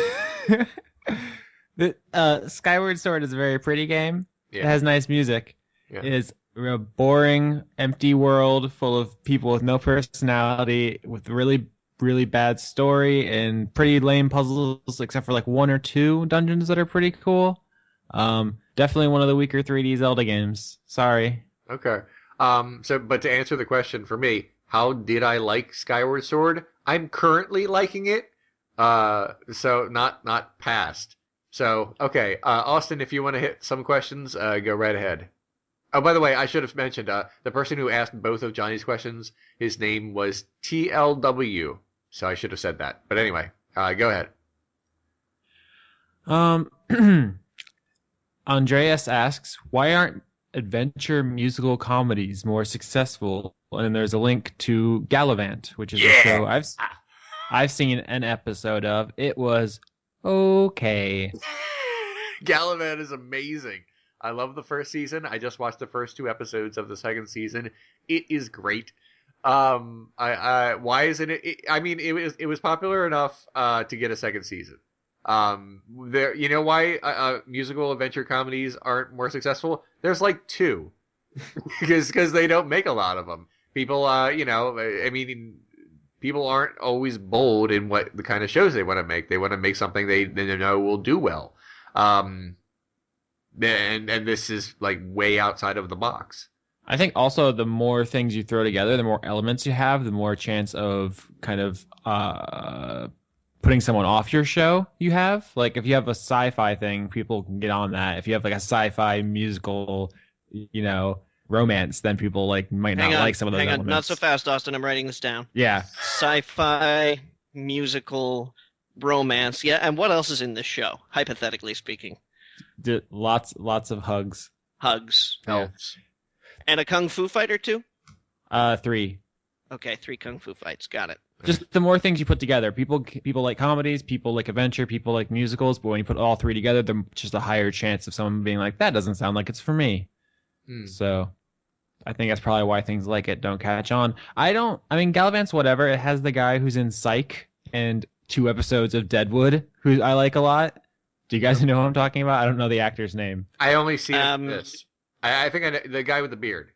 S1: Skyward Sword is a very pretty game.
S2: Yeah.
S1: It has nice music.
S2: Yeah.
S1: It is a boring, empty world full of people with no personality, with really, really bad story and pretty lame puzzles, except for like 1 or 2 dungeons that are pretty cool. Definitely one of the weaker 3D Zelda games. Sorry.
S2: Okay. But to answer the question for me, how did I like Skyward Sword? I'm currently liking it. So not past. So, okay. Austin, if you want to hit some questions, go right ahead. Oh, by the way, I should have mentioned, the person who asked both of Johnny's questions, his name was TLW. So I should have said that. But anyway, go ahead.
S1: Andreas asks, why aren't adventure musical comedies more successful? And there's a link to Galavant, which is a show I've seen an episode of. It was okay.
S2: Galavant is amazing. I love the first season. I just watched the first 2 episodes of the second season. It is great. Why isn't it? I mean, it was popular enough to get a second season. You know why musical adventure comedies aren't more successful? There's like 2, because they don't make a lot of them. People, people aren't always bold in what the kind of shows they want to make. They want to make something they know will do well. And this is like way outside of the box.
S1: I think also the more things you throw together, the more elements you have, the more chance of kind of putting someone off your show you have. Like if you have a sci-fi thing, people can get on that. If you have like a sci-fi musical, romance, then people might not like some of those elements.
S3: Not so fast, Austin. I'm writing this down.
S1: Yeah.
S3: Sci-fi, musical, romance. Yeah, and what else is in this show, hypothetically speaking?
S1: Lots of hugs.
S3: Hugs.
S2: Helps.
S3: And a kung fu fight or 2?
S1: 3.
S3: Okay, 3 kung fu fights. Got it.
S1: Just the more things you put together. People like comedies, people like adventure, people like musicals, but when you put all 3 together, there's just a higher chance of someone being like, that doesn't sound like it's for me. So I think that's probably why things like it don't catch on. Galavant's whatever. It has the guy who's in Psych and 2 episodes of Deadwood, who I like a lot. Do you guys know who I'm talking about? I don't know the actor's name.
S2: I only see this. I think I know the guy with the beard.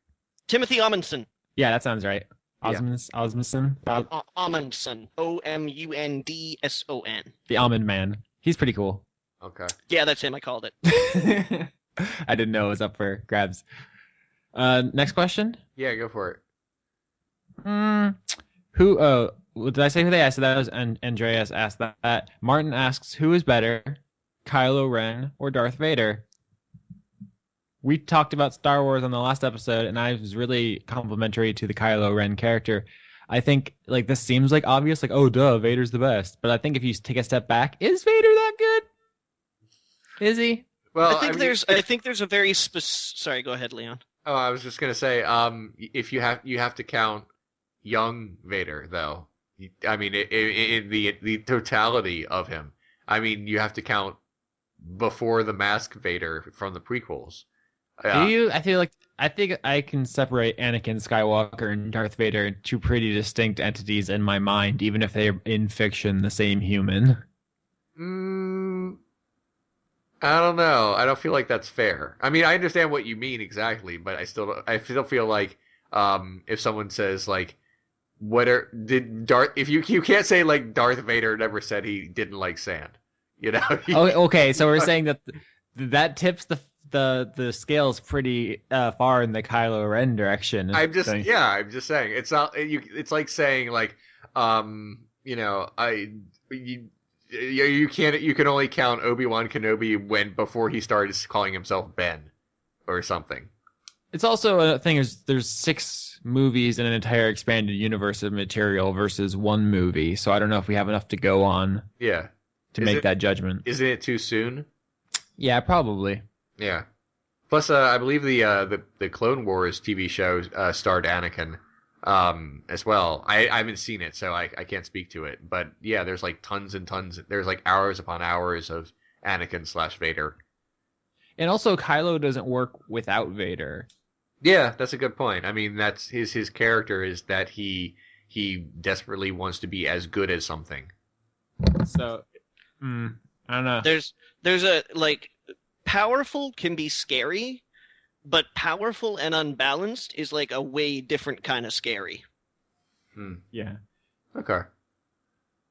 S3: Timothy Omundson.
S1: Yeah, that sounds right. Osmundson.
S3: Omundson. Omundson.
S1: The Almond Man. He's pretty cool.
S2: Okay.
S3: Yeah, that's him. I called it.
S1: I didn't know it was up for grabs. Next question?
S2: Yeah, go for it.
S1: Did I say who they asked? That was Andreas asked that. Martin asks, who is better, Kylo Ren or Darth Vader? We talked about Star Wars on the last episode, and I was really complimentary to the Kylo Ren character. I think this seems obvious, oh duh, Vader's the best. But I think if you take a step back, is Vader that good? Is he?
S2: Well,
S3: I think there's a very specific. Sorry, go ahead, Leon.
S2: Oh, I was just gonna say, if you have to count young Vader though. I mean, in the totality of him. I mean, you have to count before the Mask Vader from the prequels.
S1: Do you? I think I can separate Anakin Skywalker and Darth Vader, 2 pretty distinct entities in my mind, even if they are in fiction the same human.
S2: I don't know. I don't feel like that's fair. I mean, I understand what you mean exactly, but I still feel like if someone says if you can't say Darth Vader never said he didn't like sand,
S1: Okay, so we're saying that tips the scales pretty far in the Kylo Ren direction.
S2: I'm just saying it's not it's like saying you can only count Obi-Wan Kenobi before he started calling himself Ben or something.
S1: It's also a thing is there's 6 movies in an entire expanded universe of material versus 1 movie. So I don't know if we have enough to go on
S2: Yeah.
S1: to make that judgment.
S2: Isn't it too soon?
S1: Yeah, probably.
S2: Yeah. Plus, I believe the Clone Wars TV show starred Anakin as well. I haven't seen it, so I can't speak to it. But yeah, there's like tons and tons. There's like hours upon hours of Anakin / Vader.
S1: And also Kylo doesn't work without Vader.
S2: Yeah, that's a good point. I mean, that's his character is that he desperately wants to be as good as something.
S1: So, I don't know.
S3: There's a like powerful can be scary, but powerful and unbalanced is like a way different kind of scary.
S1: Yeah.
S2: Okay.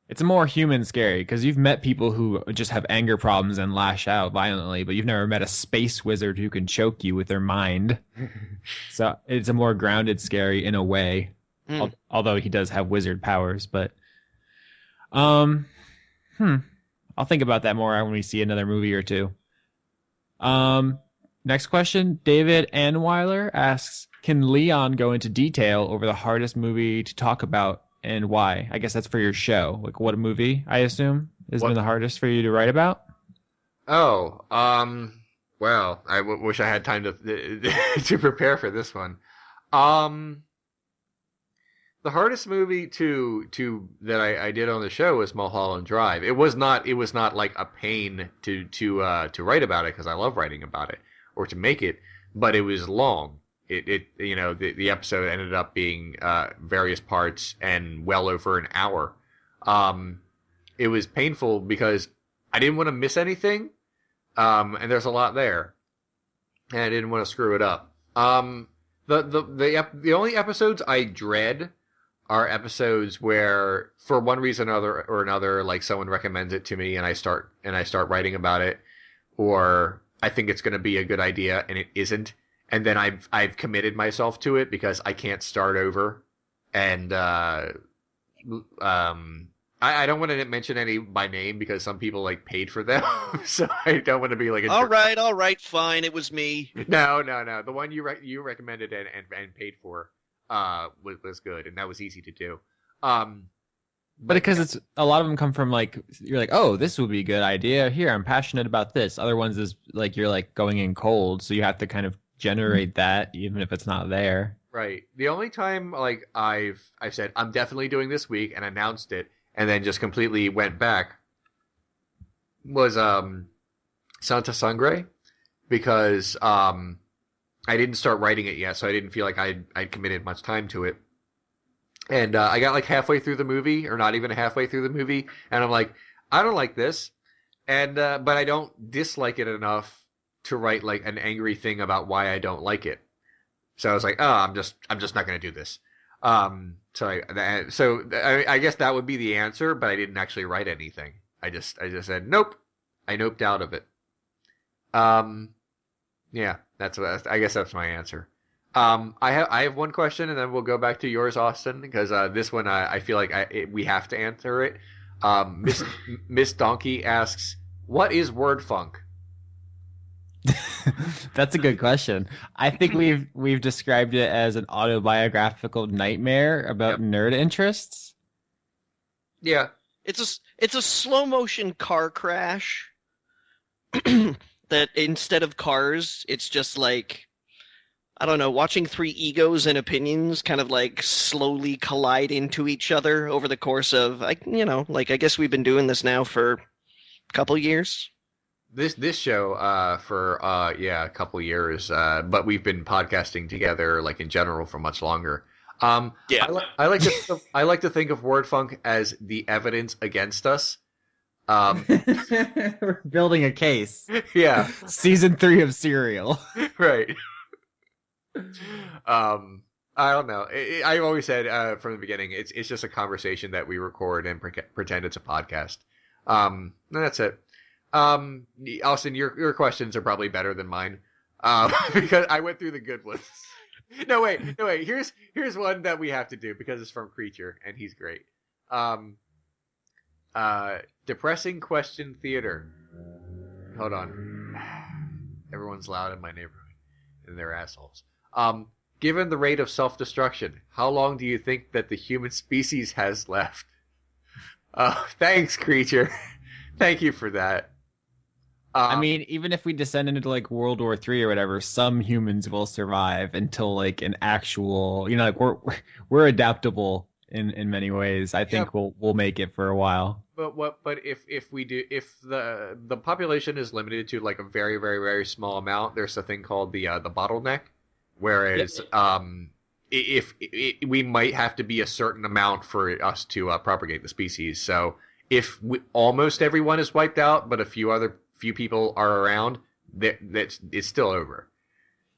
S1: It's a more human scary because you've met people who just have anger problems and lash out violently, but you've never met a space wizard who can choke you with their mind. So it's a more grounded scary in a way, although he does have wizard powers. But, I'll think about that more when we see another movie or two. Next question, David Anweiler asks, can Leon go into detail over the hardest movie to talk about and why? I guess that's for your show. Like what movie, I assume, has been the hardest for you to write about?
S2: Oh, well, I wish I had time to prepare for this one. The hardest movie to that I did on the show was Mulholland Drive. It was not like a pain to write about it because I love writing about it or to make it, but it was long. The episode ended up being various parts and well over an hour. It was painful because I didn't want to miss anything, and there's a lot there, and I didn't want to screw it up. The only episodes I dread are episodes where, for one reason or another, like someone recommends it to me and I start writing about it, or I think it's going to be a good idea and it isn't. And then I've committed myself to it because I can't start over, and I don't want to mention any by name because some people like paid for them, so I don't want to be like a.
S3: All right, fine. It was me.
S2: No. The one you recommended and paid for was good, and that was easy to do.
S1: But because it's a lot of them come from like you're like, oh, this would be a good idea. Here, I'm passionate about this. Other ones is like you're like going in cold, so you have to kind of generate that even if it's not there.
S2: Right. The only time like I've said I'm definitely doing this week and announced it and then just completely went back was Santa Sangre, because I didn't start writing it yet, so I didn't feel like I'd committed much time to it. And I got like halfway through the movie, or not even halfway through the movie, and I'm like, I don't like this, and but I don't dislike it enough to write like an angry thing about why I don't like it. So I was like, oh, I'm just not going to do this. So I guess that would be the answer, but I didn't actually write anything. I just said nope. I noped out of it. Yeah, I guess that's my answer. I have one question, and then we'll go back to yours, Austin, because this one I feel like we have to answer it. Miss Donkey asks, "What is word funk?"
S1: That's a good question. I think we've described it as an autobiographical nightmare about nerd interests.
S2: Yeah,
S3: it's a slow motion car crash that instead of cars, it's just like, I don't know, watching 3 egos and opinions kind of like slowly collide into each other over the course of, I guess we've been doing this now for a couple years.
S2: This show for a couple years, but we've been podcasting together like in general for much longer.
S3: Yeah,
S2: I like to think of word funk as the evidence against us.
S1: We're building a case.
S2: Yeah,
S1: season 3 of Serial.
S2: Right. I don't know. I've always said from the beginning, it's just a conversation that we record and pretend it's a podcast. And that's it. Austin, your questions are probably better than mine, because I went through the good ones. No wait. Here's one that we have to do because it's from Creature and he's great. Depressing question theater. Hold on. Everyone's loud in my neighborhood and they're assholes. Given the rate of self-destruction, how long do you think that the human species has left? Thanks, creature. Thank you for that.
S1: I mean, even if we descend into like World War III or whatever, some humans will survive until like an actual, like we're adaptable in many ways. I think we'll make it for a while.
S2: But if we do, if the population is limited to like a very very very small amount, there's a thing called the bottleneck. Whereas if we might have to be a certain amount for us to propagate the species. So if almost everyone is wiped out, but a few people are around, it's still over.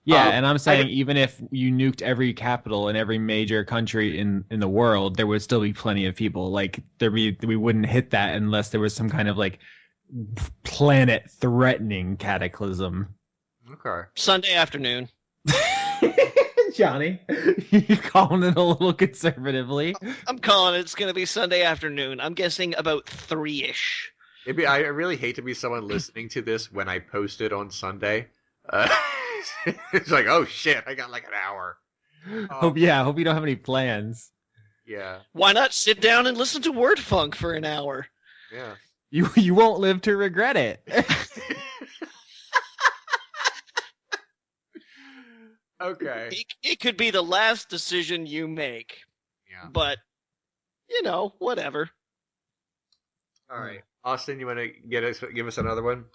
S1: Yeah, and I'm saying even if you nuked every capital in every major country in the world, there would still be plenty of people. Like we wouldn't hit that unless there was some kind of like planet-threatening cataclysm.
S2: Okay.
S3: Sunday afternoon.
S1: Johnny, you calling it a little conservatively?
S3: I'm calling it. It's going to be Sunday afternoon. I'm guessing about 3-ish.
S2: I really hate to be someone listening to this when I post it on Sunday. It's like, oh shit, I got like an hour.
S1: Hope you don't have any plans.
S2: Yeah.
S3: Why not sit down and listen to Word Funk for an hour?
S2: Yeah.
S1: You won't live to regret it.
S2: Okay.
S3: It could be the last decision you make.
S2: Yeah.
S3: But, whatever.
S2: All right. Austin, you want to give us another one?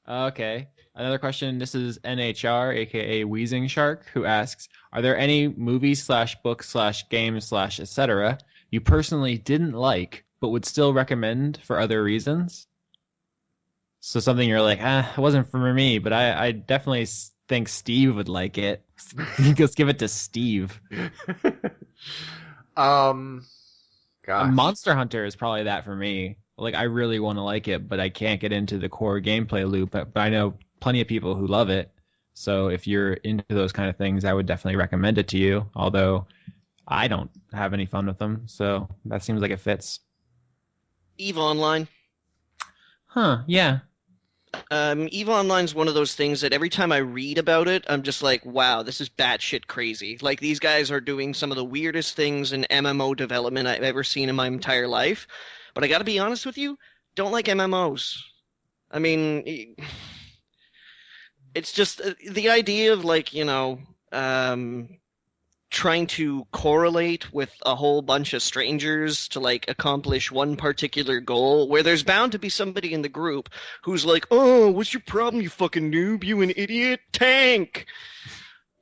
S1: Okay. Another question. This is NHR, aka Wheezing Shark, who asks, are there any movies / books / games / etc. you personally didn't like, but would still recommend for other reasons? So something you're like, it wasn't for me, but I definitely think Steve would like it. Let's give it to Steve.
S2: Gosh.
S1: Monster Hunter is probably that for me. Like, I really want to like it, but I can't get into the core gameplay loop. But I know plenty of people who love it. So if you're into those kind of things, I would definitely recommend it to you. Although I don't have any fun with them. So that seems like it fits.
S3: EVE Online.
S1: Huh, yeah.
S3: EVE Online's one of those things that every time I read about it, I'm just like, wow, this is batshit crazy. Like, these guys are doing some of the weirdest things in MMO development I've ever seen in my entire life. But I gotta be honest with you, don't like MMOs. I mean, it's just the idea of like, trying to correlate with a whole bunch of strangers to like accomplish one particular goal, where there's bound to be somebody in the group who's like, oh, what's your problem, you fucking noob, you an idiot, tank,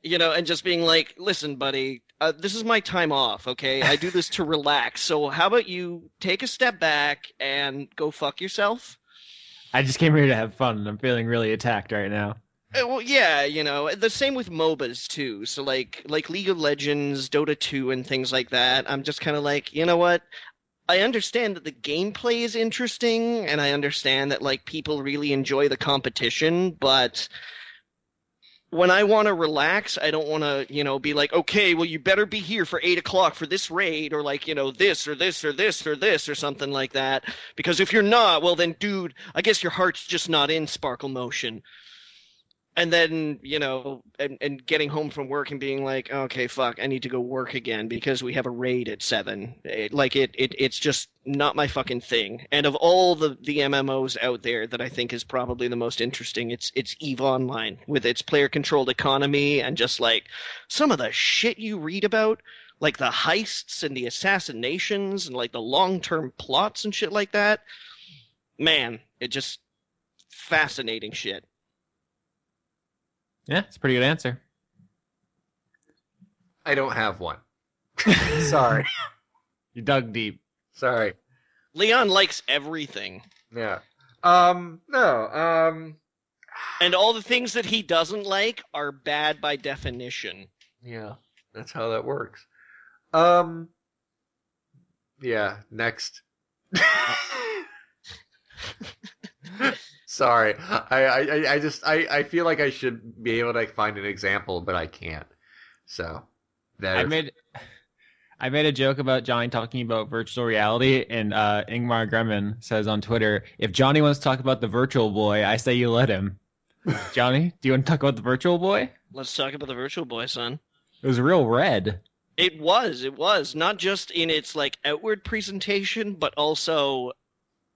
S3: and just being like, listen, buddy, this is my time off, okay? I do this to relax, so how about you take a step back and go fuck yourself?
S1: I just came here to have fun, and I'm feeling really attacked right now.
S3: Well, yeah, the same with MOBAs too. So like League of Legends, Dota 2, and things like that. I'm just kind of like, you know what? I understand that the gameplay is interesting, and I understand that like people really enjoy the competition, but when I want to relax, I don't want to, be like, okay, well, you better be here for 8 o'clock for this raid, or like, this or this or this or this or something like that. Because if you're not, well, then, dude, I guess your heart's just not in Sparkle Motion. And then, and getting home from work and being like, okay, fuck, I need to go work again because we have a raid at 7. It's just not my fucking thing. And of all the MMOs out there that I think is probably the most interesting, it's EVE Online with its player-controlled economy and just like some of the shit you read about, like the heists and the assassinations and like the long-term plots and shit like that. Man, it just fascinating shit.
S1: Yeah, it's a pretty good answer.
S2: I don't have one. Sorry.
S1: You dug deep.
S2: Sorry.
S3: Leon likes everything.
S2: Yeah. No.
S3: And all the things that he doesn't like are bad by definition.
S2: Yeah, that's how that works. Yeah, next. Sorry, I feel like I should be able to find an example, but I can't. So,
S1: I made a joke about Johnny talking about virtual reality, and Ingmar Gremmen says on Twitter, if Johnny wants to talk about the Virtual Boy, I say you let him. Johnny, do you want to talk about the Virtual Boy?
S3: Let's talk about the Virtual Boy, son.
S1: It was real red.
S3: It was. Not just in its, like, outward presentation, but also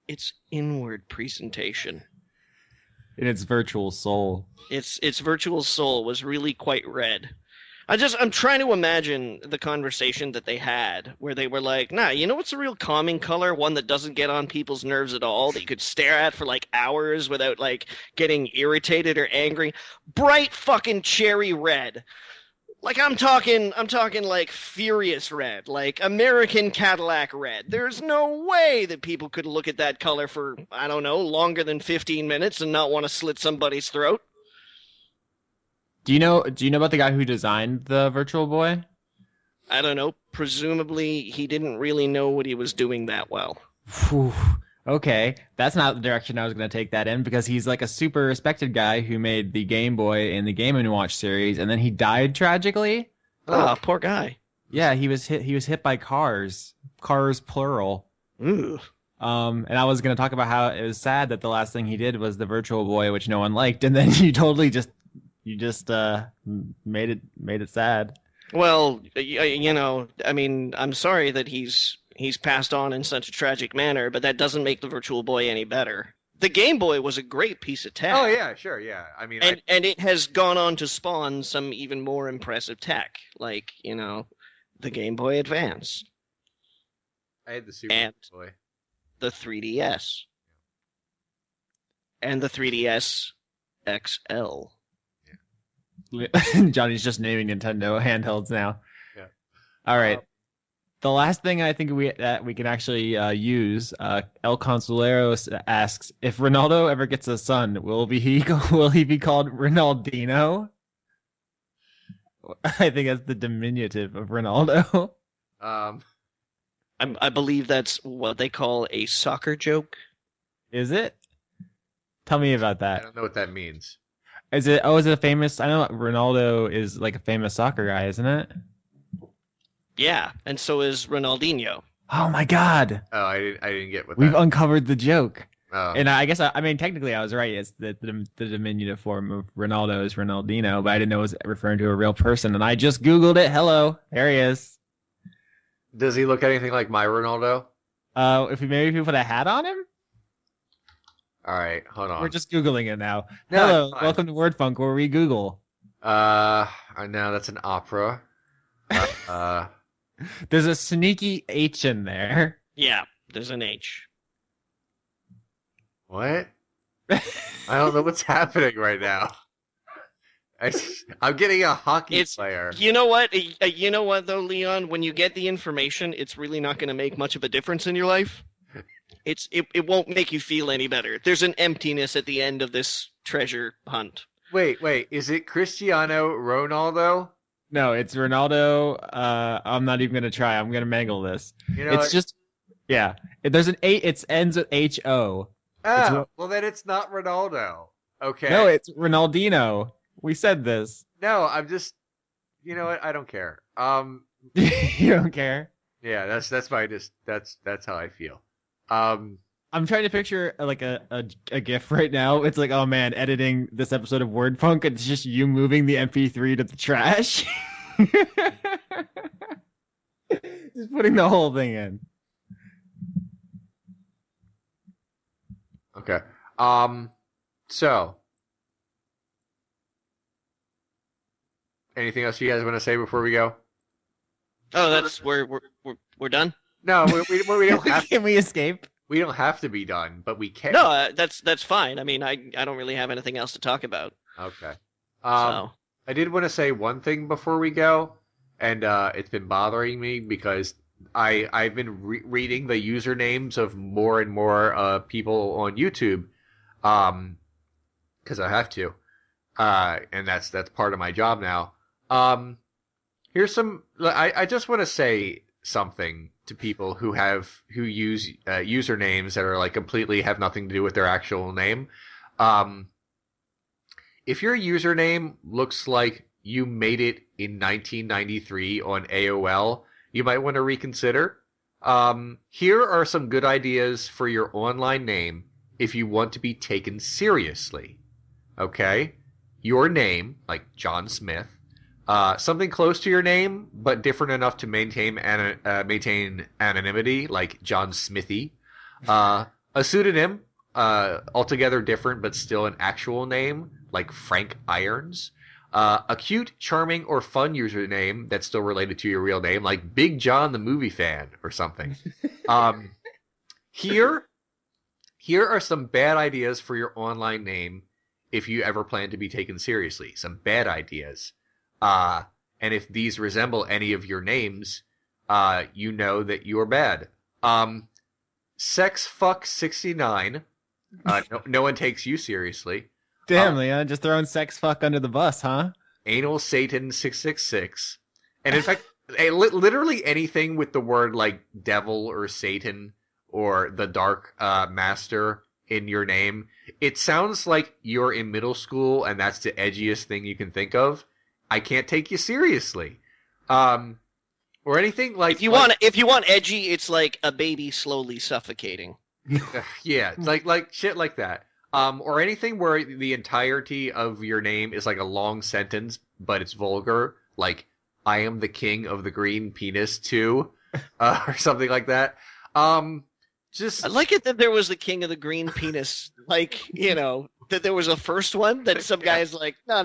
S3: its inward presentation.
S1: In its virtual soul.
S3: Its virtual soul was really quite red. I'm trying to imagine the conversation that they had where they were like, nah, you know what's a real calming color? One that doesn't get on people's nerves at all, that you could stare at for like hours without like getting irritated or angry. Bright fucking cherry red. Like I'm talking like furious red, like American Cadillac red. There's no way that people could look at that color for, I don't know, longer than 15 minutes and not want to slit somebody's throat.
S1: Do you know about the guy who designed the Virtual Boy?
S3: I don't know. Presumably, he didn't really know what he was doing that well.
S1: Whew. Okay, that's not the direction I was going to take that in, because he's like a super respected guy who made the Game Boy and the Game & Watch series, and then he died tragically.
S3: Oh, poor guy.
S1: Yeah, he was hit by cars plural.
S3: Ooh.
S1: And I was going to talk about how it was sad that the last thing he did was the Virtual Boy, which no one liked, and then you totally just made it sad.
S3: Well, you know, I mean, I'm sorry that he's passed on in such a tragic manner, but that doesn't make the Virtual Boy any better. The Game Boy was a great piece of tech.
S2: Oh yeah, sure, yeah. I mean,
S3: and it has gone on to spawn some even more impressive tech, like, you know, the Game Boy Advance.
S2: I had the Super
S3: and
S2: Boy.
S3: The 3DS. And the 3DS XL.
S1: Johnny's just naming Nintendo handhelds now.
S2: Yeah.
S1: All right. The last thing I think we can actually use, El Consolero asks, if Ronaldo ever gets a son, will he be called Ronaldinho? I think that's the diminutive of Ronaldo.
S3: I believe that's what they call a soccer joke.
S1: Is it? Tell me about
S2: I
S1: that.
S2: don't know what that means.
S1: Is it a famous? I know Ronaldo is like a famous soccer guy, isn't it?
S3: Yeah, and so is Ronaldinho.
S1: Oh my God!
S2: Oh, I didn't get what
S1: We've
S2: that.
S1: uncovered the joke.
S2: Oh.
S1: And I guess I mean technically I was right. It's the diminutive form of Ronaldo is Ronaldinho, but I didn't know it was referring to a real person. And I just Googled it. Hello, there he is.
S2: Does he look anything like my Ronaldo?
S1: If we put a hat on him.
S2: All right, hold on.
S1: We're just Googling it now.
S2: No,
S1: Hello,
S2: it's fine.
S1: welcome to WordFunk, where we Google.
S2: No, that's an opera.
S1: There's a sneaky H in there.
S3: Yeah, there's an H.
S2: What? I don't know what's happening right now. I'm getting a hockey player.
S3: You know what? You know what, though, Leon? When you get the information, it's really not going to make much of a difference in your life. It won't make you feel any better. There's an emptiness at the end of this treasure hunt.
S2: Wait. Is it Cristiano Ronaldo?
S1: No, it's Ronaldo. I'm not even gonna try. I'm gonna mangle this.
S2: You know,
S1: it's just, yeah. There's an A. It ends with HO.
S2: Oh, well then it's not Ronaldo. Okay.
S1: No, it's Ronaldinho. We said this.
S2: No, I'm just. You know what? I don't care.
S1: You don't care.
S2: Yeah, that's how I feel.
S1: I'm trying to picture like a GIF right now. It's like, oh man, editing this episode of WordFunk. It's just you moving the MP3 to the trash. Just putting the whole thing in.
S2: Okay. So. Anything else you guys want to say before we go?
S3: Oh, that's we're done.
S2: No, we don't have.
S1: Can we escape?
S2: We don't have to be done, but we can.
S3: No, that's fine. I mean, I don't really have anything else to talk about.
S2: Okay.
S3: So.
S2: I did want to say one thing before we go, and it's been bothering me because I've been reading the usernames of more and more people on YouTube, because I have to, and that's part of my job now. Here's some. I just want to say something to people who use usernames that are like completely have nothing to do with their actual name. If your username looks like you made it in 1993 on AOL, you might want to reconsider. Here are some good ideas for your online name if you want to be taken seriously. Okay. Your name, like John Smith. Something close to your name, but different enough to maintain anonymity, like John Smithy. A pseudonym, altogether different, but still an actual name, like Frank Irons. A cute, charming, or fun username that's still related to your real name, like Big John the movie fan or something. Um, here are some bad ideas for your online name if you ever plan to be taken seriously. Some bad ideas. And if these resemble any of your names, you know that you're bad. Sex Fuck 69. No one takes you seriously.
S1: Damn, Leon, just throwing sex fuck under the bus, huh?
S2: Anal Satan 666. And in fact, literally anything with the word like devil or Satan or the dark master in your name, it sounds like you're in middle school and that's the edgiest thing you can think of. I can't take you seriously. Or anything like
S3: if you want edgy, it's like a baby slowly suffocating.
S2: Yeah, like shit like that. Or anything where the entirety of your name is like a long sentence, but it's vulgar, like I am the king of the green penis too, or something like that. Just
S3: I like it that there was the king of the green penis, like, that there was a first one that some guy's like, no.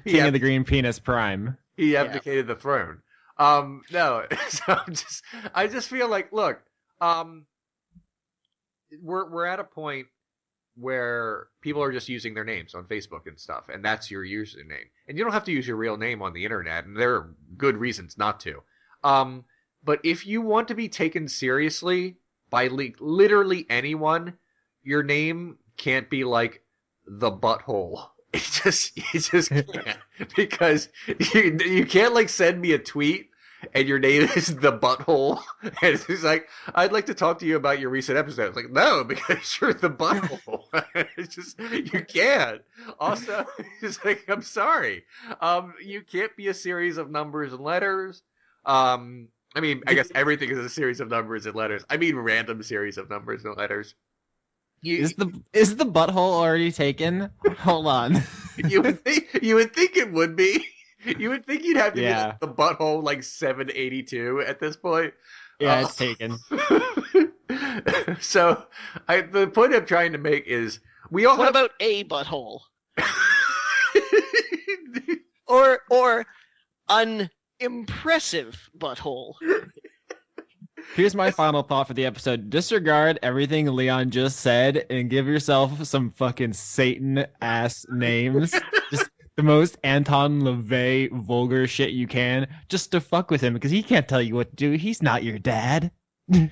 S1: King of the green penis prime.
S2: He abdicated the throne. No, so I just feel like, look, we're at a point where people are just using their names on Facebook and stuff, and that's your username. And you don't have to use your real name on the internet, and there are good reasons not to. But if you want to be taken seriously by literally anyone, your name can't be like the butthole. It just can't. Because you can't like send me a tweet and your name is the butthole, and it's like, I'd like to talk to you about your recent episode. It's like, no, because you're the butthole. It's just, you can't. Also, it's like, I'm sorry. You can't be a series of numbers and letters. I mean, I guess everything is a series of numbers and letters. I mean, random series of numbers and letters.
S1: Is the butthole already taken? Hold on.
S2: You would think it would be. You would think you'd have to be like the butthole like 782 at this point.
S1: Yeah, it's taken.
S2: So, the point I'm trying to make is we all.
S3: What
S2: have...
S3: about a butthole? or unimpressive butthole.
S1: Here's my final thought for the episode. Disregard everything Leon just said and give yourself some fucking Satan-ass names. Just the most Anton LaVey vulgar shit you can, just to fuck with him, because he can't tell you what to do. He's not your dad.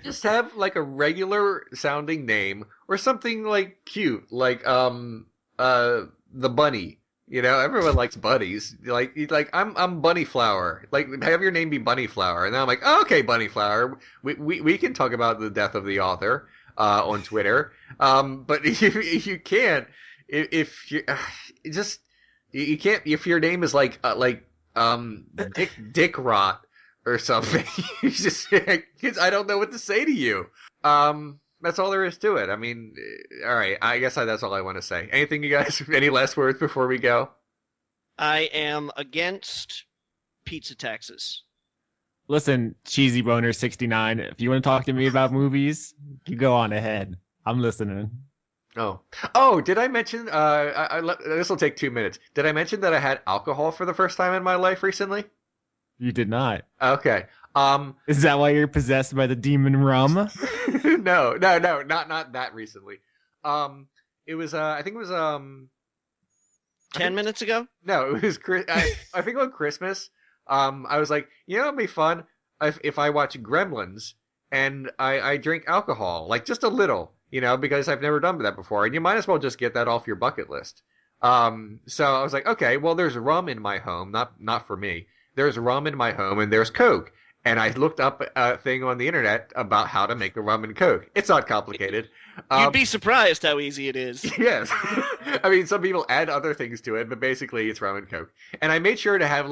S2: Just have like a regular sounding name or something like cute, like the bunny. You know, everyone likes bunnies. Like I'm Bunny Flower. Like, have your name be Bunny Flower, and then I'm like, oh, okay, Bunny Flower. We can talk about the death of the author on Twitter. But you can't if you just you can't if your name is like Dick Rot or something. You just I don't know what to say to you. That's all there is to it. I mean, all right. I guess that's all I want to say. Anything, you guys? Any last words before we go?
S3: I am against pizza taxes.
S1: Listen, Cheesy Boner 69. If you want to talk to me about movies, you go on ahead. I'm listening.
S2: Oh! Did I mention? This will take 2 minutes. Did I mention that I had alcohol for the first time in my life recently?
S1: You did not.
S2: Okay.
S1: Is that why you're possessed by the demon rum?
S2: No, not that recently. It was I think it was
S3: 10 minutes ago?
S2: No, it was I think on Christmas. I was like, it'd be fun if I watch Gremlins and I drink alcohol, like just a little, because I've never done that before, and you might as well just get that off your bucket list. So I was like, okay, well, there's rum in my home, not for me. There's rum in my home, and there's Coke. And I looked up a thing on the internet about how to make a rum and Coke. It's not complicated.
S3: You'd be surprised how easy it is.
S2: Yes. I mean, some people add other things to it, but basically it's rum and Coke. And I made sure to have,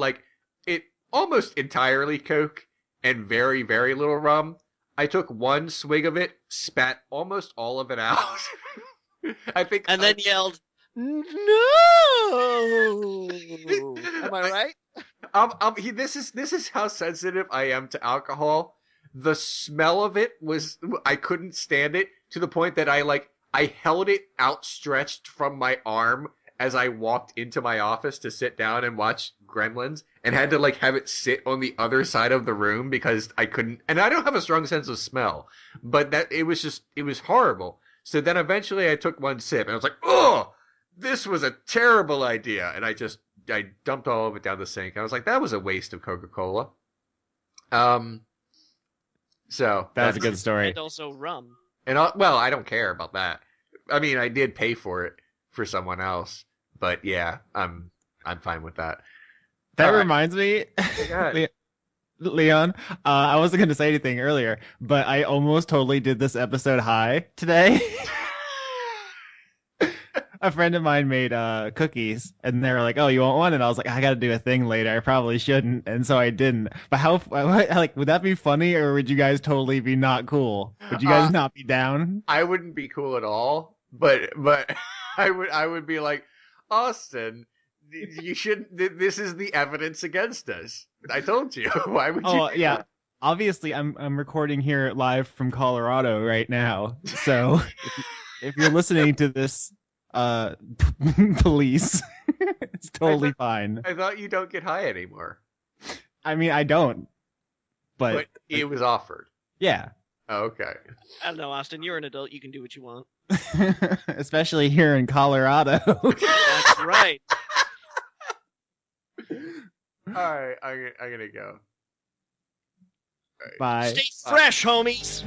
S2: it almost entirely Coke and very, very little rum. I took one swig of it, spat almost all of it out.
S3: And then yelled, No. Am I right?
S2: This is how sensitive I am to alcohol. The smell of it I couldn't stand it to the point that I held it outstretched from my arm as I walked into my office to sit down and watch Gremlins, and had to have it sit on the other side of the room because I couldn't. And I don't have a strong sense of smell, but it was horrible. So then eventually I took one sip and I was like, oh, this was a terrible idea, and I dumped all of it down the sink. I was like, that was a waste of Coca-Cola. So
S1: That was a good story.
S3: And also rum.
S2: And well, I don't care about that. I mean, I did pay for it for someone else, but yeah, I'm fine with that.
S1: That
S2: All right.
S1: reminds me,
S2: Go ahead.
S1: Leon, I wasn't going to say anything earlier, but I almost totally did this episode high today. A friend of mine made cookies, and they were like, "Oh, you want one?" And I was like, "I got to do a thing later. I probably shouldn't," and so I didn't. But would that be funny, or would you guys totally be not cool? Would you guys not be down?
S2: I wouldn't be cool at all, but I would be like, Austin, you shouldn't. This is the evidence against us. I told you. Why would you?
S1: Oh yeah. Obviously, I'm recording here live from Colorado right now. So if you're listening to this, police, it's totally fine.
S2: I thought you don't get high anymore.
S1: I mean, I don't, but
S2: it was offered.
S1: Yeah.
S2: Oh, okay.
S3: I don't know, Austin. You're an adult. You can do what you want.
S1: Especially here in Colorado.
S3: That's right.
S2: All right, I'm gonna go.
S1: Bye.
S3: Stay fresh, homies.